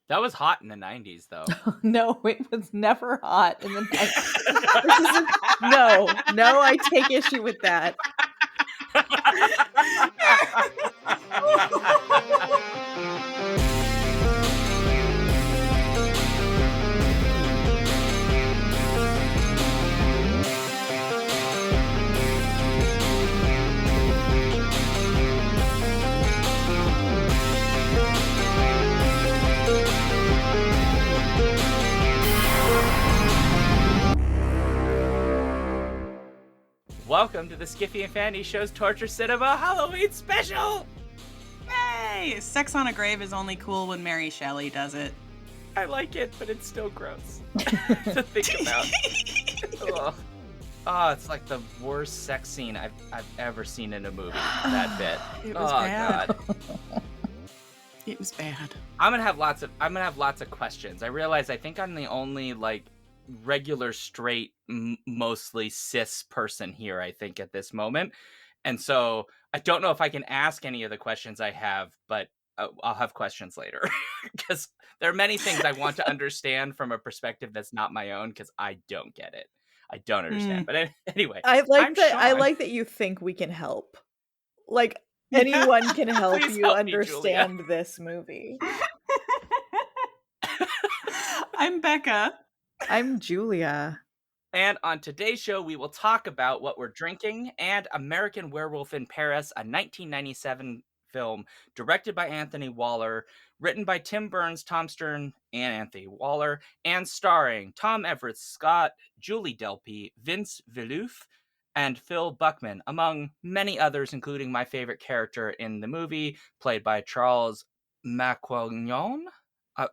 That was hot in the 90s, though. No, it was never hot in the 90s. No, I take issue with that. Welcome to the Skiffy and Fanny Show's Torture Cinema Halloween Special! Yay! Sex on a grave is only cool when Mary Shelley does it. I like it, but it's still gross to think about. Ugh. Oh, it's like the worst sex scene I've ever seen in a movie. That bit. It was bad. God. It was bad. I'm gonna have lots of questions. I realize I think I'm the only regular straight mostly cis person here, I think, at this moment, and so I don't know if I can ask any of the questions I have, but I'll have questions later because there are many things I want to understand from a perspective that's not my own, because I don't get it. I don't understand. But anyway, I like that you think we can help. Like, anyone can help you help understand this movie. I'm Becca. I'm Julia. And on today's show, we will talk about What We're Drinking and American Werewolf in Paris, a 1997 film directed by Anthony Waller, written by Tim Burns, Tom Stern, and Anthony Waller, and starring Tom Everett Scott, Julie Delpy, Vince Villouf, and Phil Buckman, among many others, including my favorite character in the movie, played by Charles Maquignon.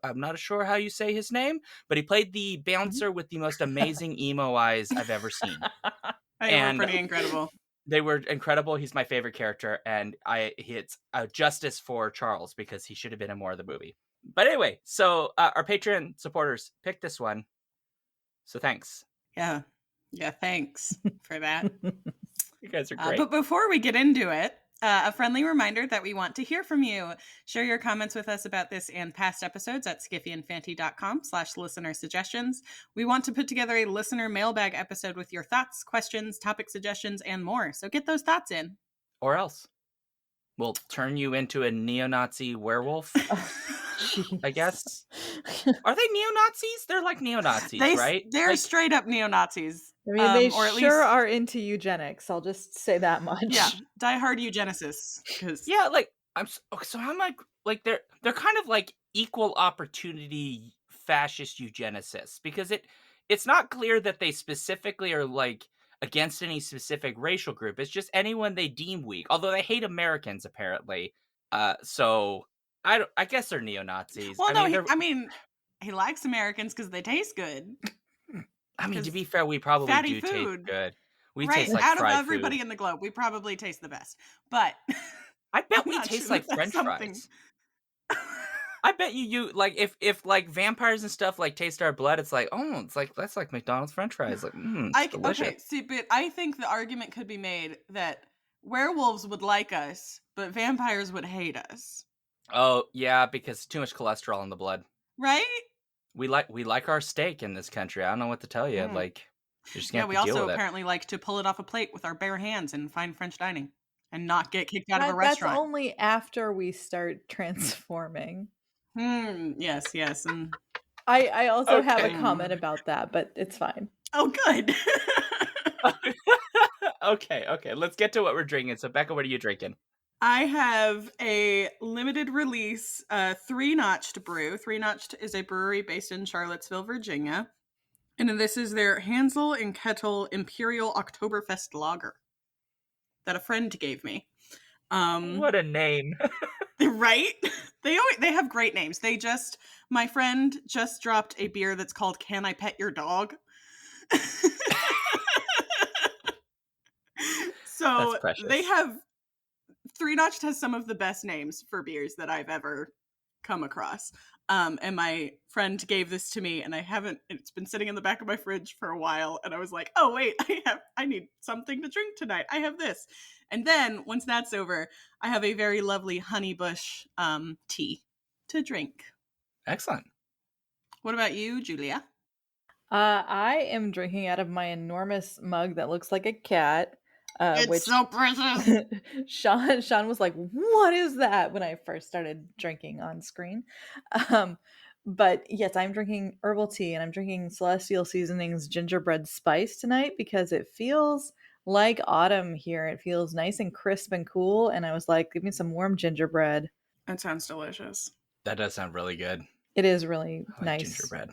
I'm not sure how you say his name, but he played the bouncer with the most amazing emo eyes I've ever seen. They were pretty incredible. They were incredible. He's my favorite character, and it's a justice for Charles because he should have been in more of the movie. But anyway, so our Patreon supporters picked this one, so thanks. Yeah, thanks for that. You guys are great. But before we get into it, a friendly reminder that we want to hear from you. Share your comments with us about this and past episodes at skiffyandfanty.com/listener suggestions. We want to put together a listener mailbag episode with your thoughts, questions, topic suggestions, and more. So get those thoughts in. Or else we'll turn you into a neo-Nazi werewolf, I guess. Are they neo-Nazis? They're like neo-Nazis, right? They're straight up neo-Nazis. I mean, they sure are into eugenics. I'll just say that much. Yeah, diehard eugenicists. Yeah, they're kind of like equal opportunity fascist eugenicists, because it's not clear that they specifically are like against any specific racial group. It's just anyone they deem weak. Although they hate Americans apparently. So I guess they're neo-Nazis. Well, he likes Americans because they taste good. I mean, to be fair, we probably do taste good. We taste like out fried of everybody food in the globe, we probably taste the best. But I bet we taste like French fries. I bet you like if like vampires and stuff like taste our blood, it's like, oh, it's like that's like McDonald's French fries. Like, it's delicious. Okay, see, but I think the argument could be made that werewolves would like us, but vampires would hate us. Oh yeah, because too much cholesterol in the blood. Right? We like our steak in this country. I don't know what to tell you. Like, you're just gonna we have to deal also with apparently like to pull it off a plate with our bare hands in fine French dining and not get kicked out of a restaurant. That's only after we start transforming. Yes. And I also have a comment about that, but it's fine. Oh, good. Okay. Let's get to what we're drinking. So, Becca, what are you drinking? I have a limited release 3-notched brew. 3-notched is a brewery based in Charlottesville, Virginia. And this is their Hansel and Kettle Imperial Oktoberfest Lager that a friend gave me. What a name. Right? They have great names. My friend just dropped a beer that's called Can I Pet Your Dog? So they have 3-Notched has some of the best names for beers that I've ever come across. And my friend gave this to me, and it's been sitting in the back of my fridge for a while, and I was like, oh wait, I need something to drink tonight. I have this. And then once that's over, I have a very lovely honeybush tea to drink. Excellent. What about you, Julia? I am drinking out of my enormous mug that looks like a cat, It's which so precious. Sean was like, "What is that?" when I first started drinking on screen. Um, but yes, I'm drinking herbal tea and I'm drinking Celestial Seasonings gingerbread spice tonight because it feels like autumn here. It feels nice and crisp and cool, and I was like, "Give me some warm gingerbread." That sounds delicious. That does sound really good. It is really I like nice. gingerbread.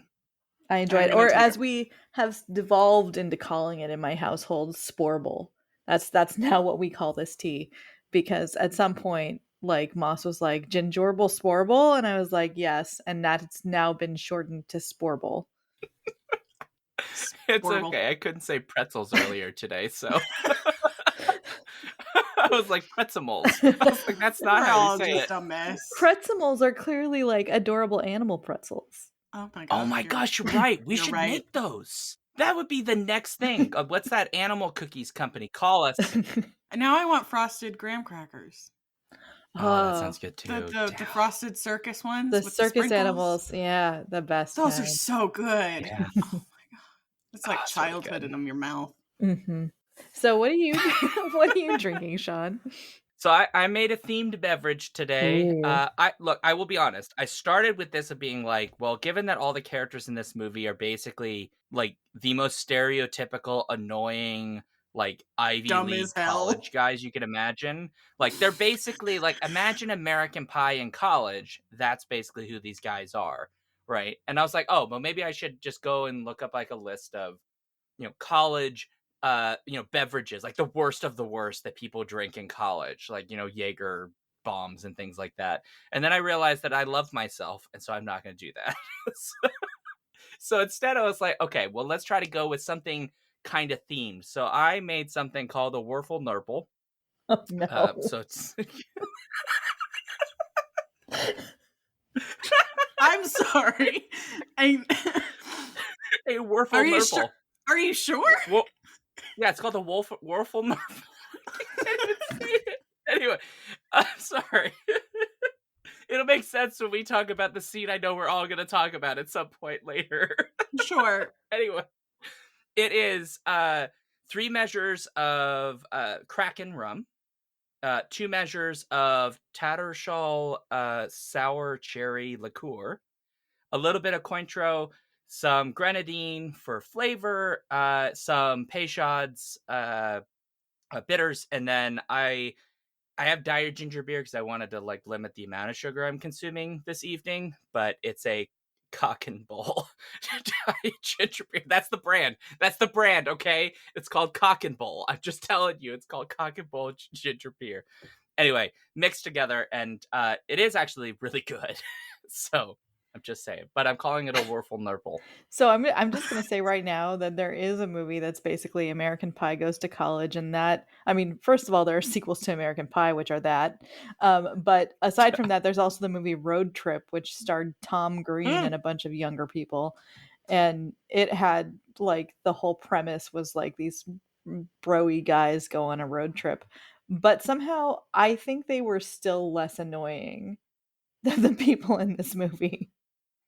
I enjoy I'm it. gonna Or take as a we have devolved into calling it in my household, sporble. That's now what we call this tea. Because at some point, like Moss was like, gingerble sporble, and I was like, yes, and that's now been shortened to sporble. It's horrible. okay. I couldn't say pretzels earlier today, so I was like pretzels. I was like, that's not We're how you all say it. just a mess. Pretzels are clearly like adorable animal pretzels. Oh my Oh god. my gosh, you're right. We You're should right. make those. That would be the next thing. What's that animal cookies company? Call us. And now I want frosted graham crackers. Oh, that Oh, sounds good too. The frosted circus ones the with the circus sprinkles. animals. Yeah, the best Those are kind. so good. Yeah. Oh my god. It's like it's really childhood good. in your mouth. Hmm. So what are you what are you drinking, Sean? So I made a themed beverage today. Ooh. I will be honest. I started with this of being like, well, given that all the characters in this movie are basically like the most stereotypical, annoying, like Ivy Dumb as League hell. college guys you could imagine. Like they're basically like imagine American Pie in college. That's basically who these guys are, right? And I was like, oh, well, maybe I should just go and look up like a list of college beverages, like the worst of the worst that people drink in college, like Jaeger bombs and things like that. And then I realized that I love myself, and so I'm not going to do that. So instead I was like, okay, well, let's try to go with something kind of themed. So I made something called a Werewolf Nurple. Oh no. So it's I'm sorry. a Werewolf Are you Nurple. sure? Are you sure? Well, yeah, it's called the Werewolf Nurple. I can't even see it. Anyway, I'm sorry. It'll make sense when we talk about the scene I know we're all going to talk about at some point later. Sure. Anyway, it is 3 measures of Kraken rum, 2 measures of Tattershall sour cherry liqueur, a little bit of Cointreau, some grenadine for flavor, some Peychaud's bitters, and then I have diet ginger beer because I wanted to like limit the amount of sugar I'm consuming this evening, but it's a cock and bull diet ginger beer. That's the brand. That's the brand, okay? It's called Cock and Bull. I'm just telling you, it's called Cock and Bull ginger beer. Anyway, mixed together, and it is actually really good. So I'm just saying, but I'm calling it a Werewolf Nurple. So I'm just gonna say right now that there is a movie that's basically American Pie Goes to College, and that I mean, first of all, there are sequels to American Pie, which are that. But aside from that, there's also the movie Road Trip, which starred Tom Green and a bunch of younger people, and it had like the whole premise was like these broy guys go on a road trip, but somehow I think they were still less annoying than the people in this movie.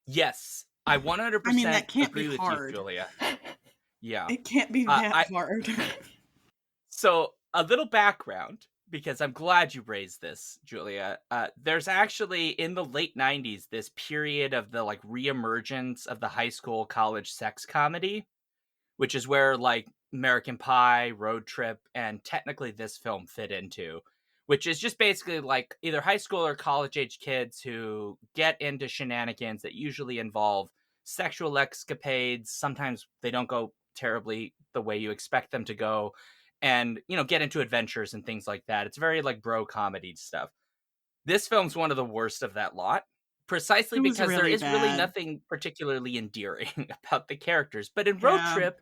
Yes, I I mean, 100% that can't be agree with you, hard. Julia. Yeah. It can't be that I hard. So a little background, because I'm glad you raised this, Julia. There's actually in the late 90s this period of the like reemergence of the high school college sex comedy, which is where like American Pie, Road Trip, and technically this film fit into, which is just basically like either high school or college age kids who get into shenanigans that usually involve sexual escapades. Sometimes they don't go terribly the way you expect them to go, and get into adventures and things like that. It's very like bro comedy stuff. This film's one of the worst of that lot, precisely It was because there really is really bad. nothing particularly endearing about the characters. But in Road Yeah. Trip,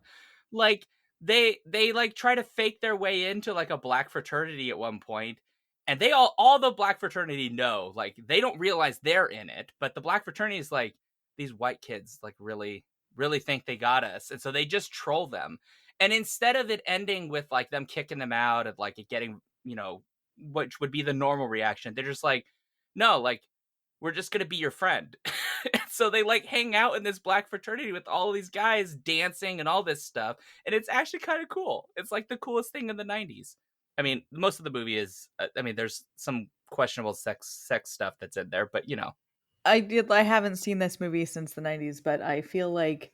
like they like try to fake their way into like a black fraternity at one point, and they all the black fraternity know, like they don't realize they're in it, but the black fraternity is like, these white kids like really think they got us, and so they just troll them. And instead of it ending with like them kicking them out and like it getting, which would be the normal reaction, they're just like, no, like we're just gonna be your friend. So they like hang out in this black fraternity with all these guys dancing and all this stuff, and it's actually kind of cool. It's like the coolest thing in the 90s. I mean, most of the movie is I mean, there's some questionable sex stuff that's in there, but you know. I haven't seen this movie since the 90s, but I feel like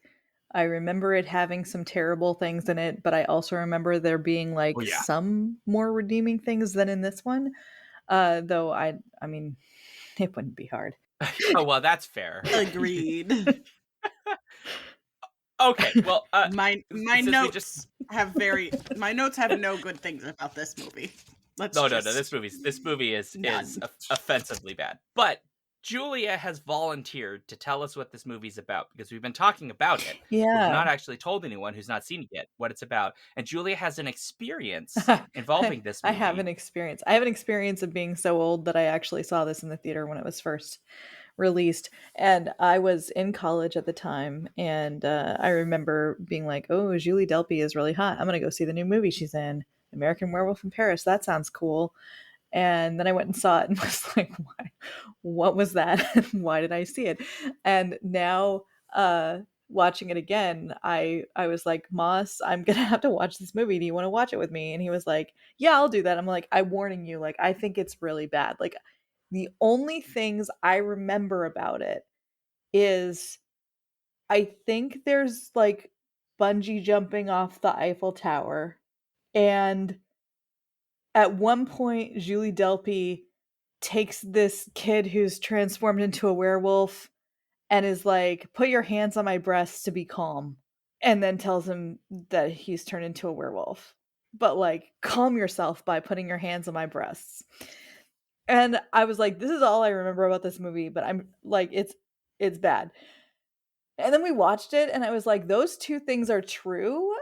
I remember it having some terrible things in it, but I also remember there being Oh like yeah. some more redeeming things than in this one. Though I mean, it wouldn't be hard. Oh, well, that's fair. Agreed. Okay, well, My since we just notes have no good things about this movie. Let's no, just this movie is none. offensively bad. But Julia has volunteered to tell us what this movie's about because we've been talking about it, but we've Yeah. not actually told anyone who's not seen it yet what it's about. And Julia has an experience I, involving this I have movie. an experience. I have an experience of being so old that I actually saw this in the theater when it was first released. And I was in college at the time. And I remember being like, oh, Julie Delpy is really hot. I'm going to go see the new movie she's in, American Werewolf in Paris. That sounds cool. And then I went and saw it and was like, what was that? Why did I see it? And now, watching it again, I was like, Moss, I'm gonna have to watch this movie. Do you want to watch it with me? And he was like, yeah, I'll do that. I'm like, I'm warning you, like, I think it's really bad. Like, the only things I remember about it is I think there's like bungee jumping off the Eiffel Tower. And at one point, Julie Delpy takes this kid who's transformed into a werewolf and is like, put your hands on my breasts to be calm. And then tells him that he's turned into a werewolf. But like, calm yourself by putting your hands on my breasts. And I was like, this is all I remember about this movie, but I'm like, it's bad. And then we watched it and I was like, those two things are true.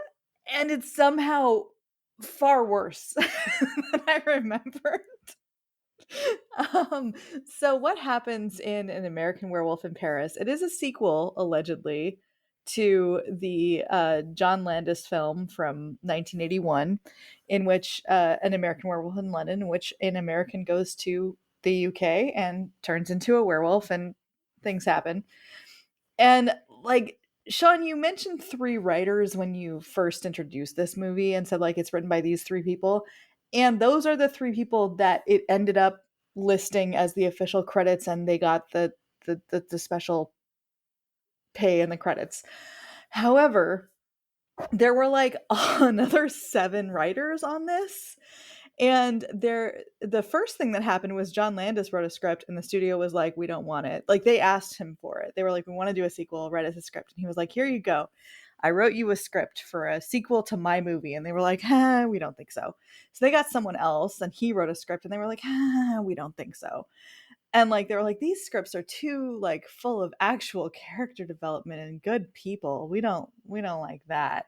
And it's somehow far worse than I remember. um, so what happens in An American Werewolf in Paris? It is a sequel, allegedly, to the John Landis film from 1981, in which An American Werewolf in London, in which an American goes to the UK and turns into a werewolf, and things happen. And like Sean, you mentioned three writers when you first introduced this movie and said like it's written by these three people. And those are the three people that it ended up listing as the official credits, and they got the special pay in the credits. However, there were like another 7 writers on this. And the first thing that happened was John Landis wrote a script and the studio was like, we don't want it. Like they asked him for it. They were like, we want to do a sequel, write us a script. And he was like, here you go. I wrote you a script for a sequel to my movie. And they were like, we don't think so. So they got someone else and he wrote a script and they were like, we don't think so. And like they were like, these scripts are too like full of actual character development and good people. We don't like that.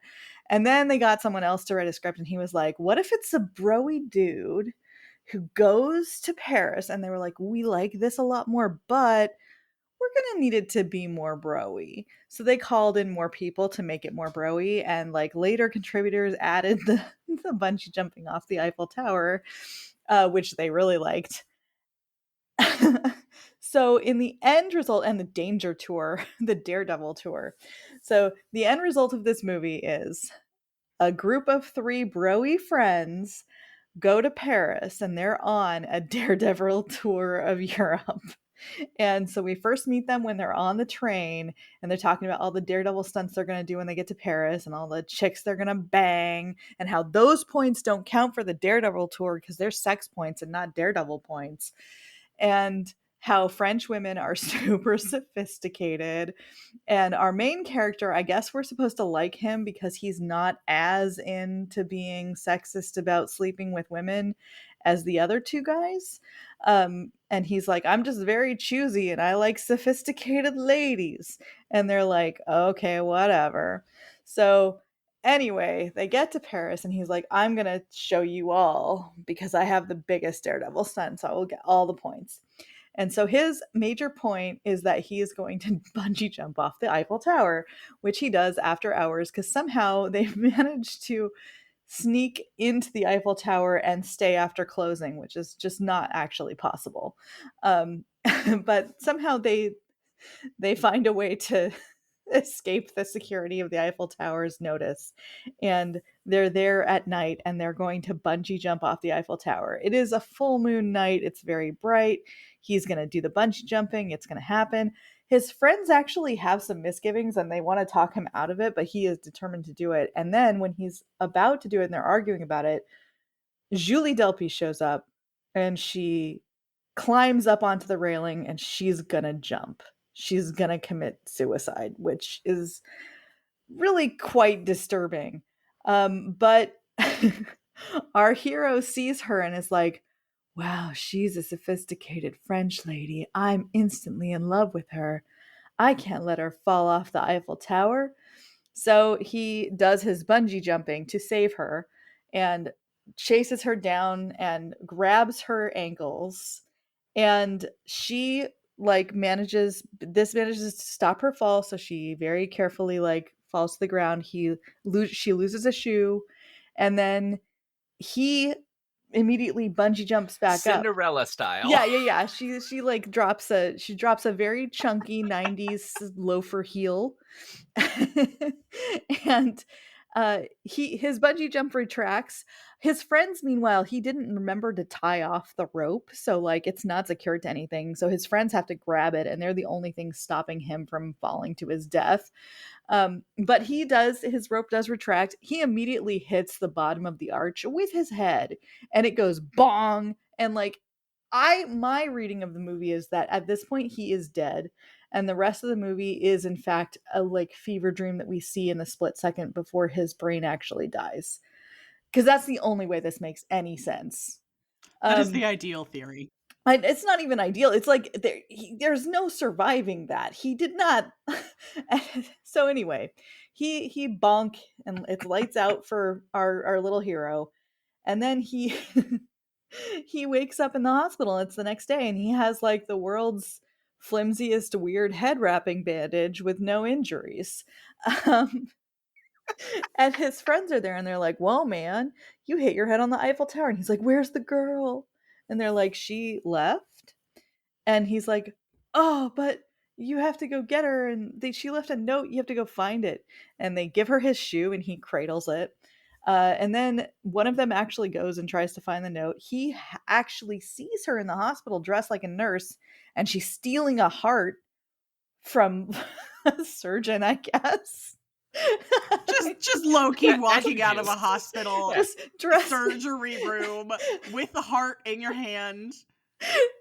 And then they got someone else to write a script and he was like, what if it's a broy dude who goes to Paris? And they were like, we like this a lot more, but we're gonna need it to be more broy. So they called in more people to make it more broy, and like later contributors added the bungee jumping off the Eiffel Tower, which they really liked. So in the end result, and the Danger Tour, the Daredevil Tour. So the end result of this movie is a group of 3 broy friends go to Paris and they're on a Daredevil tour of Europe. And so we first meet them when they're on the train and they're talking about all the Daredevil stunts they're going to do when they get to Paris and all the chicks they're going to bang and how those points don't count for the Daredevil tour because they're sex points and not Daredevil points. And how French women are super sophisticated. And our main character, I guess we're supposed to like him because he's not as into being sexist about sleeping with women as the other 2 guys. And he's like, I'm just very choosy and I like sophisticated ladies. And they're like, okay, whatever. So anyway, they get to Paris and he's like, I'm going to show you all because I have the biggest Daredevil stunt, so I will get all the points. And so his major point is that he is going to bungee jump off the Eiffel Tower, which he does after hours because somehow they've managed to sneak into the Eiffel Tower and stay after closing, which is just not actually possible. But somehow they they find a way to escape the security of the Eiffel Tower's notice. And they're there at night and they're going to bungee jump off the Eiffel Tower. It is a full moon night. It's very bright. He's going to do the bungee jumping. It's going to happen. His friends actually have some misgivings and they want to talk him out of it, but he is determined to do it. And then when he's about to do it and they're arguing about it, Julie Delpy shows up and she climbs up onto the railing and she's gonna jump. She's gonna commit suicide, which is really quite disturbing. But our hero sees her and is like, wow, she's a sophisticated French lady. I'm instantly in love with her. I can't let her fall off the Eiffel Tower. So he does his bungee jumping to save her and chases her down and grabs her ankles. And she manages to stop her fall. So she very carefully falls to the ground. She loses a shoe, and then he immediately bungee jumps back up. Cinderella style. Yeah. She drops a very chunky 90s loafer heel. And his bungee jump retracts. His friends, meanwhile, he didn't remember to tie off the rope, so it's not secured to anything. So his friends have to grab it, and they're the only thing stopping him from falling to his death. But his rope does retract. He immediately hits the bottom of the arch with his head, and it goes bong. And my reading of the movie is that at this point he is dead, and the rest of the movie is in fact a fever dream that we see in the split second before his brain actually dies. Because that's the only way this makes any sense. That is the ideal theory. It's not even ideal. It's there's no surviving that. He did not. So anyway, he bonk and it's lights out for our little hero, and then he he wakes up in the hospital. And it's the next day, and he has the world's flimsiest weird head wrapping bandage with no injuries. And his friends are there and they're like, whoa, man, you hit your head on the Eiffel Tower. And he's like, where's the girl? And they're like, she left. And he's like, oh, but you have to go get her. And she left a note. You have to go find it. And they give her his shoe and he cradles it. And then one of them actually goes and tries to find the note. He actually sees her in the hospital dressed like a nurse, and she's stealing a heart from a surgeon, I guess. just low-key walking out of a hospital just surgery room with the heart in your hand,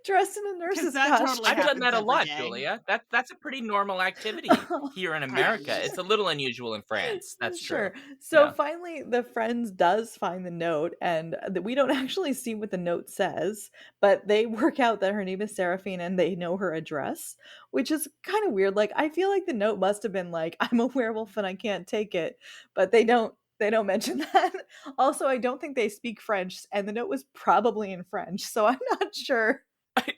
dressed in a nurse's costume. Totally I've done that a lot, day. Julia. That's a pretty normal activity here in America. It's a little unusual in France. That's sure. true. So finally, the friends does find the note, and we don't actually see what the note says, but they work out that her name is Seraphine and they know her address, which is kind of weird. I feel like the note must have been I'm a werewolf and I can't take it, but they don't mention that. Also, I don't think they speak French, and the note was probably in French, so I'm not sure.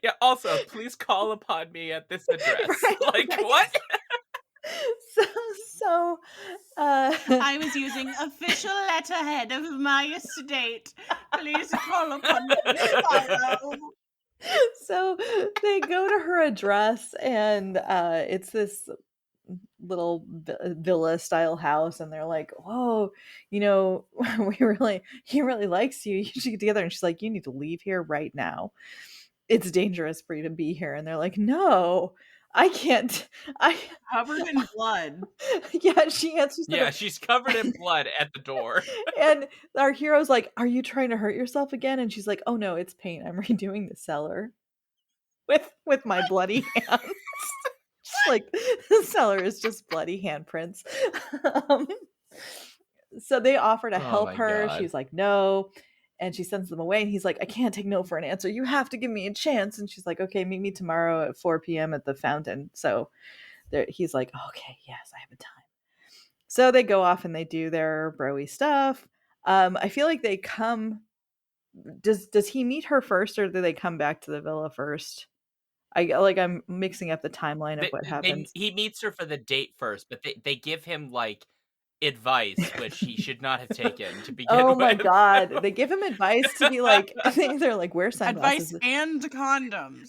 Yeah, also, please call upon me at this address. Right. What? So I was using official letterhead of my estate. Please call upon me tomorrow. So they go to her address, and it's this little villa style house, and they're like, whoa, he really likes you should get together. And she's like, you need to leave here right now. It's dangerous for you to be here. And they're like, no, I can't. Covered in blood. Yeah, she answers. Yeah, she's covered in blood at the door. And our hero's like, are you trying to hurt yourself again? And she's like, oh no, it's paint. I'm redoing the cellar with my bloody hands. The cellar is just bloody handprints. So they offer to help her. God. She's like, no. And she sends them away. And he's like, I can't take no for an answer. You have to give me a chance. And she's like, okay, meet me tomorrow at 4 p.m. at the fountain. So he's like, okay, yes, I have a time. So they go off and they do their bro-y stuff. I feel like they come. Does he meet her first, or do they come back to the villa first? I'm mixing up the timeline of what happens. He meets her for the date first, but they give him advice which he should not have taken to begin with. Oh my god, they give him advice to be I think they're wear sunglasses. Advice and condoms.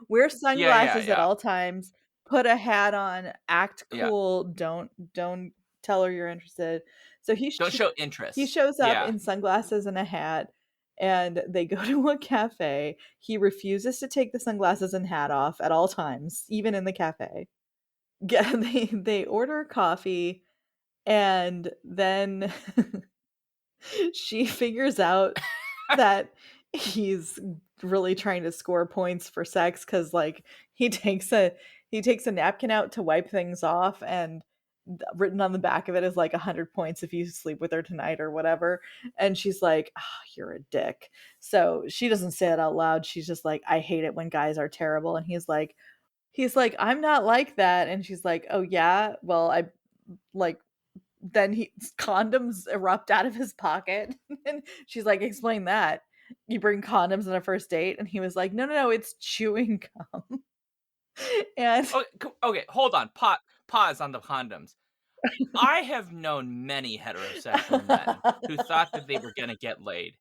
Wear sunglasses at all times. put a hat on, act Yeah. cool, don't tell her you're interested. So Don't show he interest. shows up Yeah. in sunglasses and a hat, and they go to a cafe. He refuses to take the sunglasses and hat off at all times, even in the cafe. They order coffee, and then she figures out that he's really trying to score points for sex because like he takes a napkin out to wipe things off, and written on the back of it is like 100 points if you sleep with her tonight or whatever. And she's like, oh, you're a dick. So she doesn't say it out loud. She's just like, I hate it when guys are terrible. And he's like, I'm not like that. And she's like, oh yeah, well, I like, then he condoms erupt out of his pocket. And she's like, explain that. You bring condoms on a first date? And he was like, no, no, no, it's chewing gum. And Okay, hold on. Pause on the condoms. I have known many heterosexual men who thought that they were gonna get laid.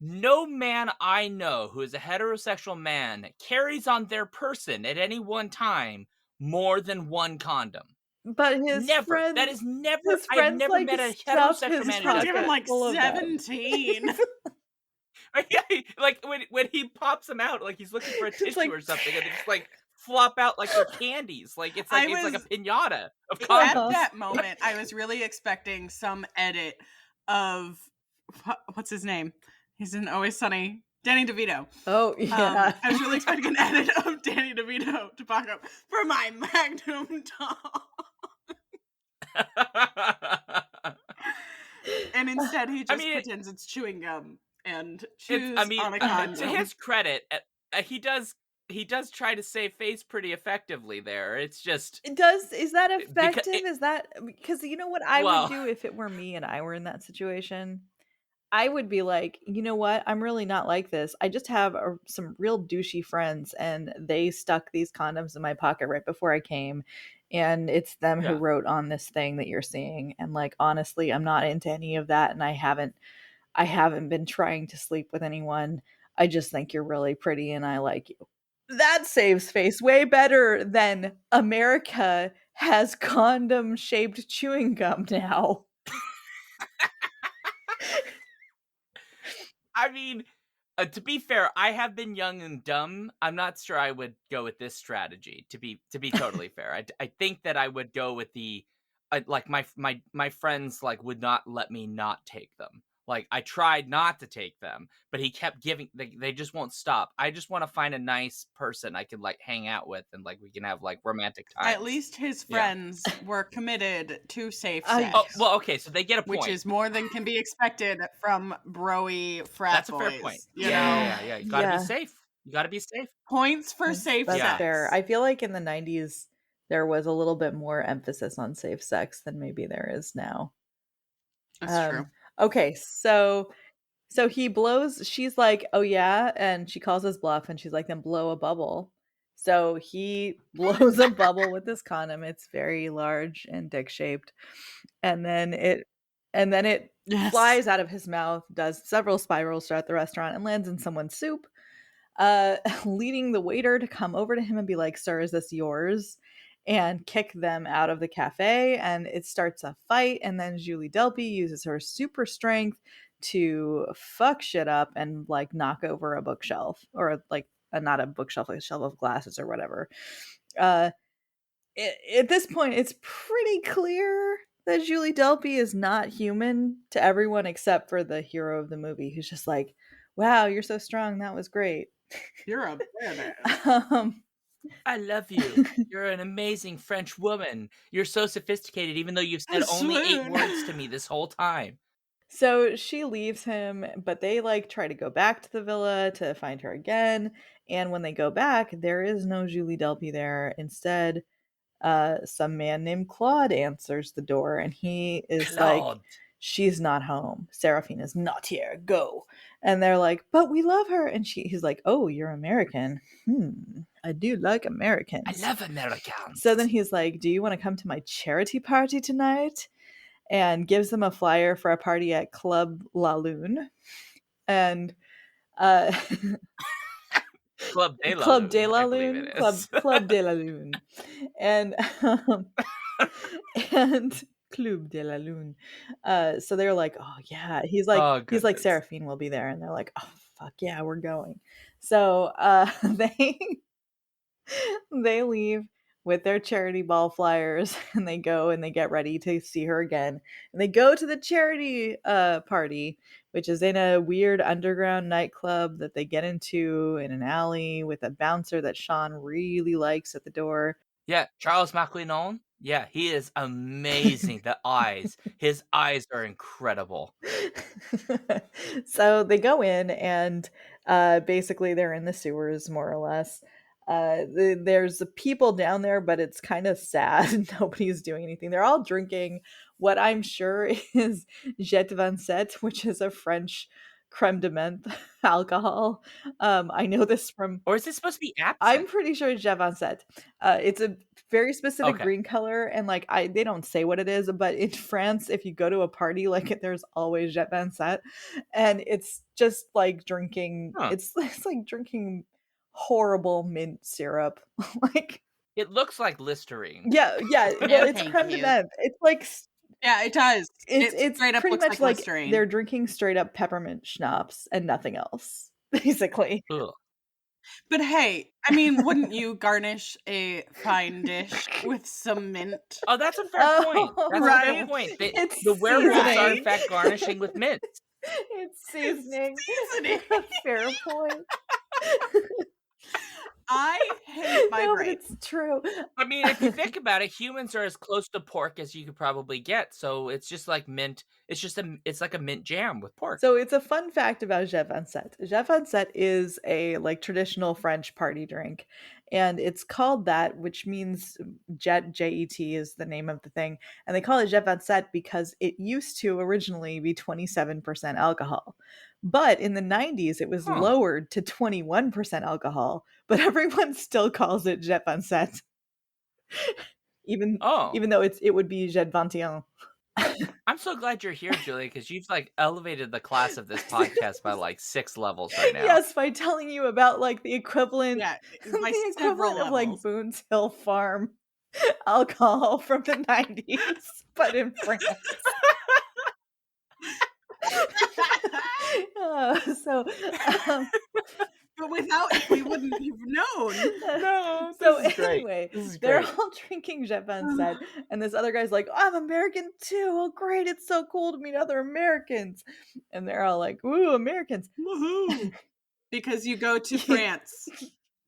No man I know who is a heterosexual man carries on their person at any one time more than one condom. but Never. That is never. his I've friends never like met a stuff heterosexual his man who Friends does give him that. pocket like full of them. 17. Like when he pops them out, like he's looking for a It's tissue like or something, and they just like flop out like they're candies. Like it's like a was pinata of at condoms. that moment, I was really expecting some edit of what's his name? He's in Always Sunny. Danny DeVito. Oh yeah. I was really expecting an edit of Danny DeVito to pop up for my Magnum doll. And instead he just pretends it's chewing gum and chews on a condom. To his credit, he does try to save face pretty effectively there. It's just Is that effective? Is that because you know what I would do if it were me and I were in that situation? I would be like, you know what? I'm really not like this. I just have some real douchey friends, and they stuck these condoms in my pocket right before I came. And it's them who wrote on this thing that you're seeing. And like, honestly, I'm not into any of that. And I haven't been trying to sleep with anyone. I just think you're really pretty and I like you. That saves face way better than America has condom shaped chewing gum now. I mean, to be fair, I have been young and dumb. I'm not sure I would go with this strategy. To be totally fair, I think that I would go with the like my friends like would not let me not take them. Like I tried not to take them, but he kept giving. They just won't stop. I just want to find a nice person I can like hang out with, and like we can have like romantic times. At least his friends were committed to safe sex. Oh, well, okay, so they get a point, which is more than can be expected from broy frat That's a boys. fair point. You know? Yeah. You gotta be safe. You gotta be safe. Points for safe That's sex. fair. I feel like in the 90s there was a little bit more emphasis on safe sex than maybe there is now. That's true. Okay, so he blows, she's like, oh yeah, and she calls his bluff and she's like, then blow a bubble. So he blows a bubble with this condom. It's very large and dick shaped. And then it flies out of his mouth, does several spirals throughout the restaurant, and lands in someone's soup, leading the waiter to come over to him and be like, sir, is this yours? And kick them out of the cafe. And it starts a fight. And then Julie Delpy uses her super strength to fuck shit up and like knock over a bookshelf, or like not a bookshelf, like a shelf of glasses or whatever. At this point, it's pretty clear that Julie Delpy is not human to everyone except for the hero of the movie, who's just like, wow, you're so strong. That was great. You're a badass. I love you. You're an amazing French woman. You're so sophisticated, even though you've said only 8 words to me this whole time. So she leaves him, but they like try to go back to the villa to find her again. And when they go back, there is no Julie Delpy there. Instead, some man named Claude answers the door, and he is like, she's not home. Seraphine is not here. Go. And they're like, but we love her. And he's like, oh, you're American. I do like Americans. I love Americans. So then he's like, do you want to come to my charity party tonight? And gives them a flyer for a party at Club La Lune. And Club de la Club de Lune, la I believe it Lune, is. Club de la Lune, and and Club de la Lune. So they're like, oh yeah, Oh, he's like goodness. Seraphine will be there, and they're like, oh fuck yeah, we're going. So they leave with their charity ball flyers and they go and they get ready to see her again. And they go to the charity party, which is in a weird underground nightclub that they get into in an alley with a bouncer that Sean really likes at the door. Yeah, Charles McLean. Yeah, he is amazing. The eyes. His eyes are incredible. So they go in and basically they're in the sewers more or less. There's people down there, but it's kind of sad. Nobody's doing anything. They're all drinking what I'm sure is Jet Van Set, which is a French creme de menthe alcohol. I know this from Or is it supposed to be I'm absinthe? pretty sure it's Jet Set. It's a very specific Okay. green color, and like they don't say what it is, but in France, if you go to a party, like there's always Jet Set, and it's just like drinking. Huh. It's like drinking horrible mint syrup. Like It looks like Listerine. yeah. Well, No, it's thank creme de you. menthe. It's like Yeah, it does. It it's straight up pretty looks much like like they're Listerine. drinking straight up peppermint schnapps and nothing else, basically. Ugh. But hey, I mean, wouldn't you garnish a fine dish with some mint? Oh, that's a fair point. Oh, That's a fair Right? point. it's The werewolves are, in seasoning. fact, garnishing with mint. It's It's seasoning. seasoning. Fair point. I hate my No, but brain. it's true. I mean, if you think about it, humans are as close to pork as you could probably get. So it's just like mint. It's like a mint jam with pork. So it's a fun fact about Jet Set. Jet Set is a like traditional French party drink, and it's called that, which means Jet Jet is the name of the thing, and they call it Jet Set because it used to originally be 27% alcohol. But in the 90s, it was Huh. lowered to 21% alcohol, but everyone still calls it Jet Set, even Oh, even though it would be Jet 21. I'm so glad you're here, Julie, because you've like elevated the class of this podcast by like 6 levels right now. Yes, by telling you about like the equivalent Yeah, by the several equivalent of like levels. Boone's Hill Farm alcohol from the 90s, but in France. So um, But without it, we wouldn't have known. No, so this is great. anyway, This is they're great. all drinking Jet Van Set, and this other guy's like, oh, I'm American too. Oh, great. It's so cool to meet other Americans. And they're all like, ooh, Americans. Woohoo! Because you go to France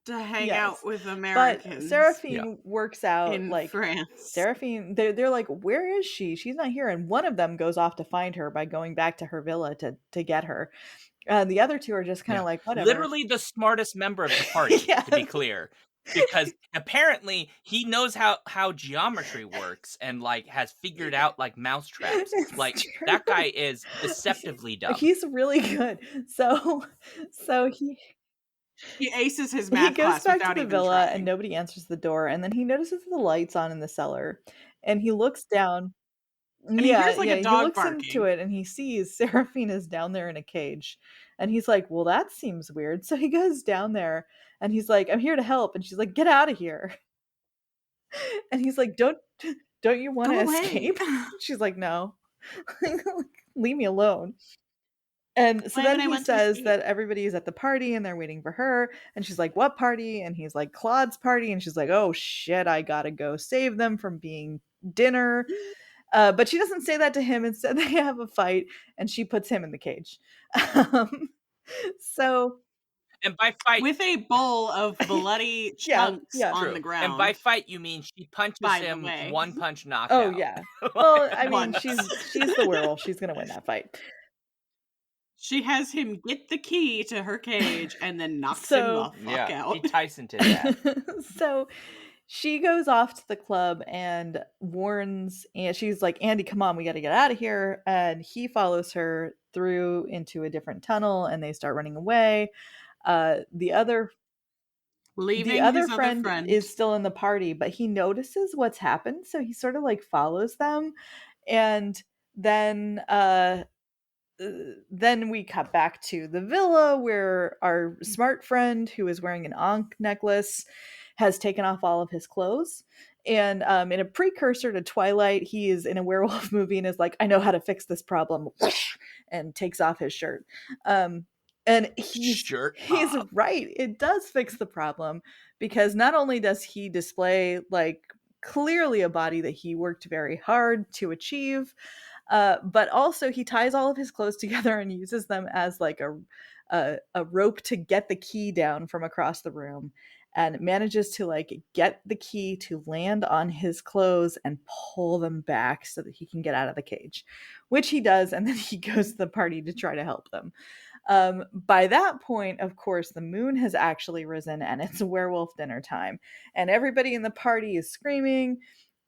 to hang Yes. out with But Americans Seraphine works out in like France. Seraphine, they're like, where is she? She's not here. And one of them goes off to find her by going back to her villa to get her. The other two are just kind of Yeah. like, whatever. Literally the smartest member of the party, to be Yes. clear. Because apparently he knows how geometry works and like has figured out like mouse traps. It's Like true. that guy is deceptively dumb. He's really good. So He aces his he math goes class back to without the even villa and trying. nobody answers the door. And then he notices the lights on in the cellar. And he looks down. And he hears like a He dog looks into barking. it and he sees Seraphine is down there in a cage. And he's like, well, that seems weird. So he goes down there and he's like, I'm here to help. And she's like, get out of here. And he's like, don't you want to Go away. escape? She's like, no. Leave me alone. And so Why then would I he want to says escape? that everybody is at the party and they're waiting for her. And she's like, what party? And he's like, Claude's party. And she's like, oh shit, I gotta go save them from being dinner. But she doesn't say that to him. Instead, they have a fight and she puts him in the cage. Um, so And by fight, With a bowl of bloody Yeah, chunks yeah. on true. the ground. And by fight you mean she punches By the him way. one punch knockout. Oh yeah. Well, I mean, Once. she's the werewolf. She's gonna win that fight. She has him get the key to her cage and then knocks So- him the fuck Yeah, out. she Tyson to death. So she goes off to the club and warns, and she's like, Andy, come on, we got to get out of here. And he follows her through into a different tunnel and they start running away. The other Leaving the other his friend, other friend is still in the party, but he notices what's happened. So he sort of like follows them. And then then we cut back to the villa where our smart friend, who is wearing an ankh necklace, has taken off all of his clothes. And in a precursor to Twilight, he is in a werewolf movie and is like, I know how to fix this problem, and takes off his shirt. And Shirt he's off. right. It does fix the problem, because not only does he display like clearly a body that he worked very hard to achieve, but also he ties all of his clothes together and uses them as like a rope to get the key down from across the room, and manages to like get the key to land on his clothes and pull them back so that he can get out of the cage, which he does, and then he goes to the party to try to help them. By that point, of course, the moon has actually risen and it's werewolf dinner time. And everybody in the party is screaming.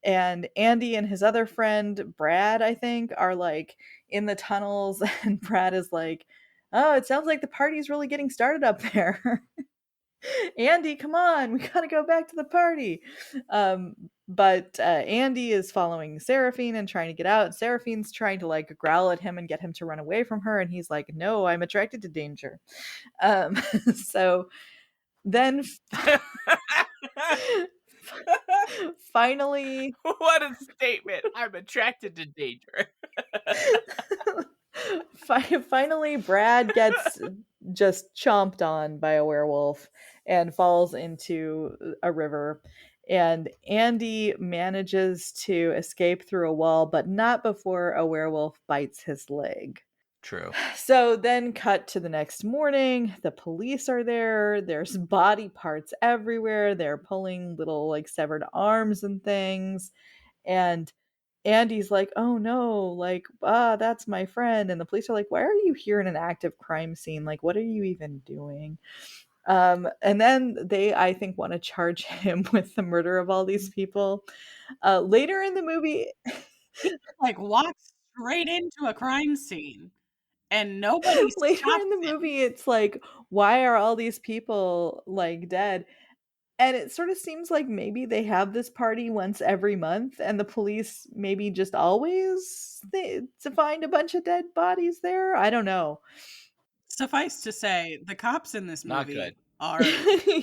And Andy and his other friend, Brad, I think, are like in the tunnels. And Brad is like, oh, it sounds like the party's really getting started up there. Andy, come on, we gotta go back to the party. But Andy is following Seraphine and trying to get out. Seraphine's trying to like growl at him and get him to run away from her, and he's like, "No, I'm attracted to danger." Um, so then, finally, What a statement. I'm attracted to danger. finally, Brad gets just chomped on by a werewolf and falls into a river. And Andy manages to escape through a wall, but not before a werewolf bites his leg. True. So then, cut to the next morning. The police are there. There's body parts everywhere. They're pulling little, like, severed arms and things. And Andy's like, "Oh no, like, that's my friend." And the police are like, "Why are you here in an active crime scene? Like, what are you even doing?" And then they, I think, want to charge him with the murder of all these people. Later in the movie, He, like, walks straight into a crime scene, and nobody later stops in the him. movie, it's like, why are all these people like dead? And it sort of seems like maybe they have this party once every month, and the police maybe just always to find a bunch of dead bodies there. I don't know. Suffice to say, the cops in this Not good. movie are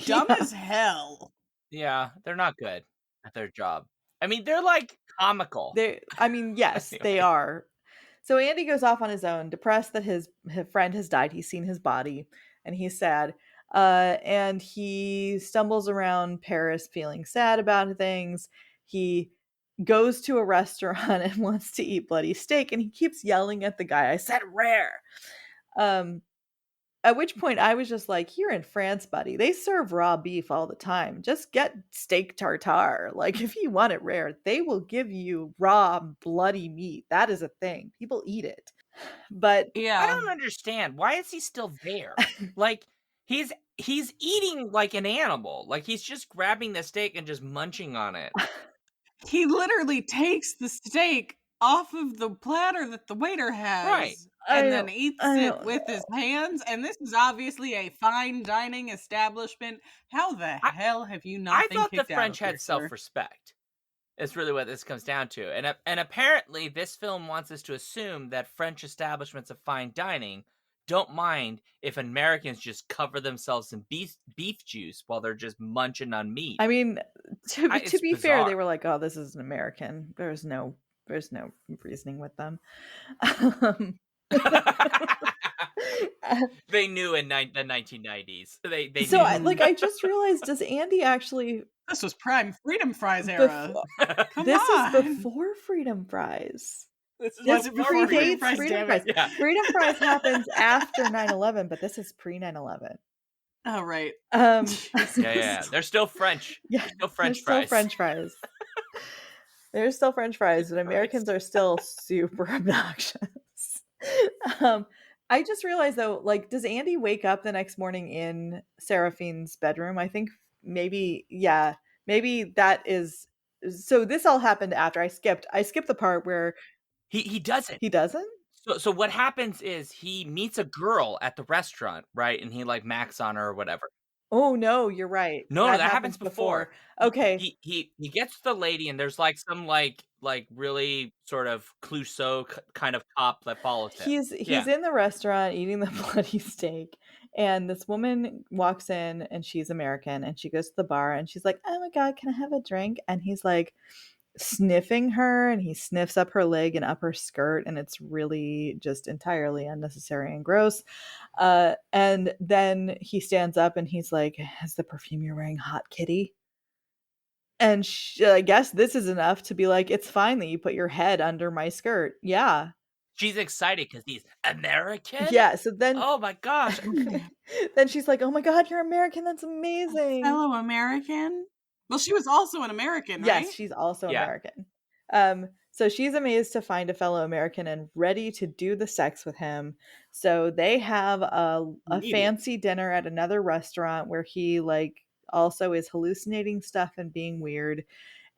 dumb Yeah, as hell. Yeah, they're not good at their job. I mean, they're like comical. I mean, yes, they Anyway. are. So Andy goes off on his own, depressed that his friend has died. He's seen his body, and he's sad. And he stumbles around Paris feeling sad about things. He goes to a restaurant and wants to eat bloody steak, and he keeps yelling at the guy, I said rare. Um, at which point I was just like, you're in France, buddy. They serve raw beef all the time. Just get steak tartare. Like, if you want it rare, they will give you raw, bloody meat. That is a thing. People eat it. But I Yeah. don't understand. Why is he still there? Like, he's eating like an animal. Like, he's just grabbing the steak and just munching on it. He literally takes the steak off of the platter that the waiter Right. has I and don't then eats I it don't with his know. hands. And this is obviously a fine dining establishment. How the I hell have you I not been thought the kicked out of French here, had sir? self-respect. Is really what this comes down to. And apparently this film wants us to assume that French establishments of fine dining don't mind if Americans just cover themselves in beef juice while they're just munching on meat. I mean, to It's be fair, they bizarre. were like, "Oh, this is an American." There's no reasoning with them. Um, They knew in the 1990s. They so knew. I just realized, does Andy actually This was prime freedom fries era. before Come this is on. before Freedom Fries. This is Was This it before before freedom. freedom predates fries? Freedom Damn it. Fries. Yeah. Freedom Fries happens after 9/11, but this is pre 9/11. Oh, right. Um, Yeah. They're still French. yeah, They're still there's French still fries. French fries. There's still French fries, but Americans Christ. are still super obnoxious. Um, I just realized though, like, does Andy wake up the next morning in Seraphine's bedroom? I think maybe, yeah, maybe that is. So this all happened after I skipped the part where He doesn't. he doesn't. So what happens is he meets a girl at the restaurant, right? And he like macks on her or whatever. Oh, no, you're right. No, That that happens happens before. before. Okay. He gets the lady, and there's, like, some, like, really sort of Clouseau kind of cop that follows him. He's Yeah. in the restaurant eating the bloody steak, and this woman walks in, and she's American, and she goes to the bar, and she's like, "Oh my god, can I have a drink?" And he's, like, sniffing her, and he sniffs up her leg and up her skirt, and it's really just entirely unnecessary and gross. And then he stands up, and he's like, "Is the perfume you're wearing hot, kitty?" And I guess this is enough to be like, "It's fine that you put your head under my skirt." Yeah. She's excited because he's American? Yeah, so then Oh my gosh. then she's like, "Oh my god, you're American, that's A amazing." fellow American? Well, she was also an American, right? Yes, she's also Yeah. American. So she's amazed to find a fellow American and ready to do the sex with him. So they have a Immediate. fancy dinner at another restaurant where he, like, also is hallucinating stuff and being weird,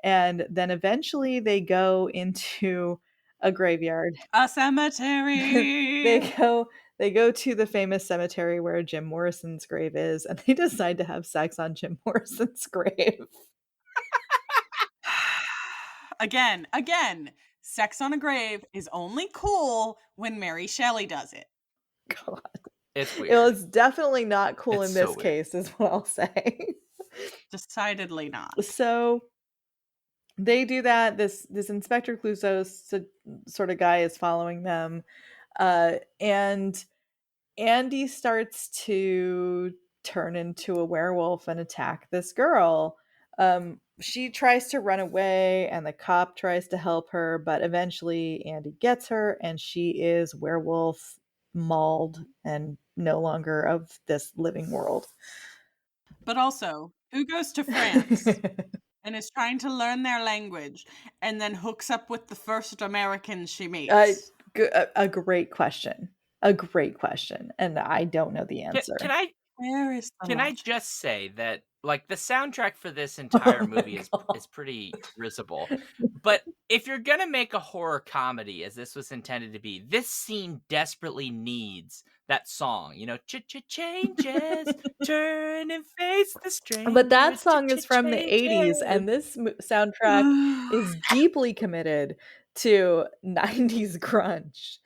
and then eventually they go into a graveyard. A cemetery. They go they go to the famous cemetery where Jim Morrison's grave is, and they decide to have sex on Jim Morrison's grave. Again, sex on a grave is only cool when Mary Shelley does it. God. It's It weird. was definitely not cool It's in so this weird. case, is what I'll say. Decidedly not. So they do that. This Inspector Clouseau sort of guy is following them, and Andy starts to turn into a werewolf and attack this girl. She tries to run away, and the cop tries to help her, but eventually Andy gets her, and she is werewolf mauled and no longer of this living world. But also, who goes to France and is trying to learn their language and then hooks up with the first American she meets? A great question. A great question, and I don't know the Can, answer. can I Where is the can I logic? just say that, like, the soundtrack for this Oh entire my movie is god. pretty risible. But if you're gonna make a horror comedy, as this was intended to be, this scene desperately needs that song. You know, changes, turn and face the But that stranger. song is from the '80s, Changes. and this soundtrack is deeply committed to '90s grunge,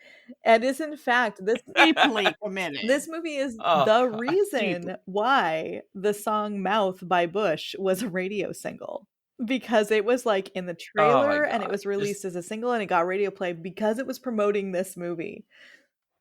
and is in fact Deeply committed. this movie is Oh the god. reason why the song "Mouth" by Bush was a radio single, because it was, like, in the Oh my trailer, and it god. was released as a single, and it got radio play because it was promoting this movie.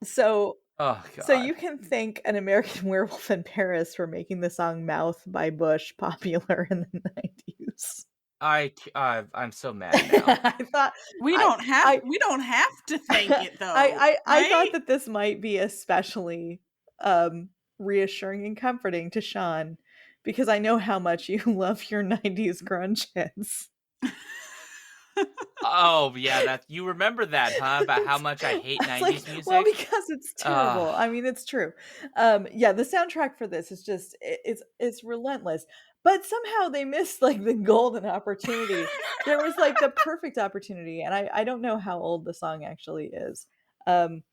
So Oh so god. you can thank An American Werewolf in Paris for making the song "Mouth" by Bush popular in the '90s. I'm so mad now. I thought We I don't have I we don't have to thank it though, I thought right? that this might be especially, reassuring and comforting to Sean, because I know how much you love your '90s grunge hits. Oh yeah, that you remember that, huh? About how It's much I hate I was like, 90s well, music? because it's Ugh. terrible. I mean, it's true. Yeah, the soundtrack for this is just it's relentless. But somehow they missed, like, the golden opportunity. There was, like, the perfect opportunity, and I don't know how old the song actually is. Um,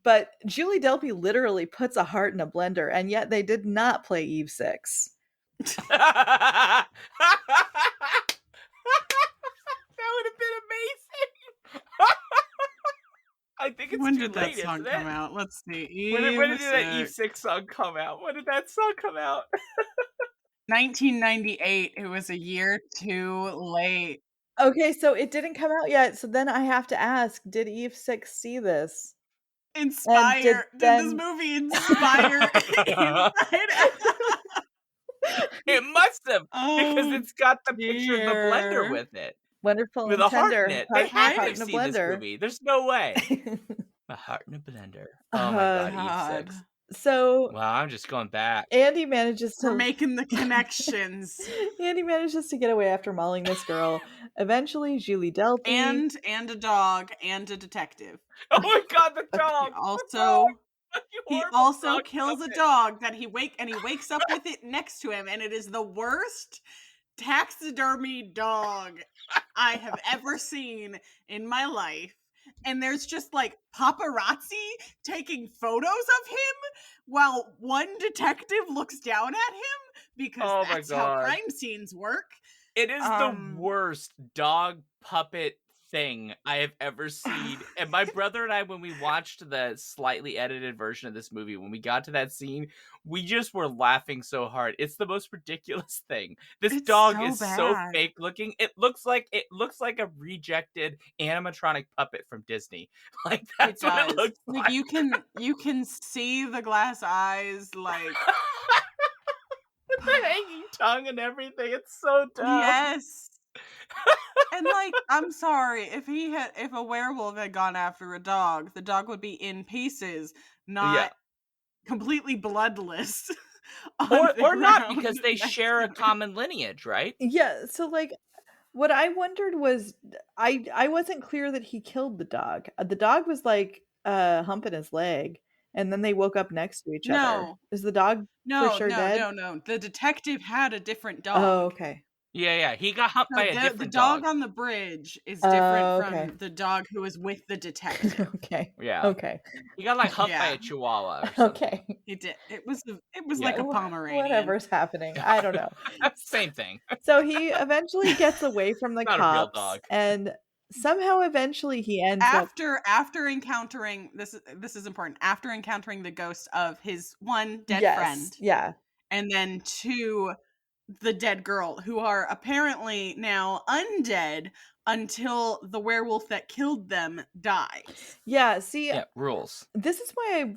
but Julie Delpy literally puts a heart in a blender, and yet they did not play Eve 6. That would have been amazing. I think it's When too did that late, song isn't come it? out? Let's see. When did that Eve Eve 6 song come out? When did that song come out? 1998. It was a year too late. Okay, so it didn't come out yet, so then I have to ask, did Eve 6 see this? And did Did this then movie inspire Inside Out? It must have, because Oh it's got the picture of the blender dear. with it, Wonderful with and a heart in tender, it. They had to heart have in a seen this blender. movie. There's no way. A heart in a blender. Oh my god, Eve God. 6. So Wow, I'm just going back. Andy manages We're to making the connections. Andy manages to get away after mauling this girl. Eventually, Julie Delpy and a dog and a detective. Oh my god, the Okay. dog! He The also dog! You he horrible also dog kills a puppet. dog that he wakes up with it next to him, and it is the worst taxidermy dog I have ever seen in my life. and there's just like paparazzi taking photos of him while one detective looks down at him because Oh my that's how God. crime scenes work. It is the worst dog puppet thing I have ever seen. And my brother and I, when we watched the slightly edited version of this movie, when we got to that scene, we just were laughing so hard. It's the most ridiculous thing. This It's dog so is so bad. fake looking. It looks like a rejected animatronic puppet from Disney. Like that's what it looks Like like. you can see the glass eyes, like With the hanging tongue and everything. It's so dumb. yes. And like, I'm sorry, if a werewolf had gone after a dog, the dog would be in pieces, not completely bloodless. Or not, because they share a common lineage, right? Yeah, so like what I wondered was I wasn't clear that he killed the dog. The dog was like humping his leg and then they woke up next to each other. No. Is the dog for No, sure no, dead? no, no. The detective had a different Oh, dog. okay. Yeah. He got humped by So a the different dog dog. on the bridge is different Oh, okay. from the dog who was with the detective. Okay. Yeah. Okay. He got like humped by Yeah. a chihuahua or something. Okay. It did. It was Yeah. like a Pomeranian. Whatever's happening. I don't know. Same thing. So he eventually gets away from the Not a real cops dog. and somehow eventually he ends up After encountering this is important. After encountering the ghost of his one dead yes, friend, yeah. and then two, the dead girl, who are apparently now undead until the werewolf that killed them dies. Yeah, see, Yeah, rules. this is why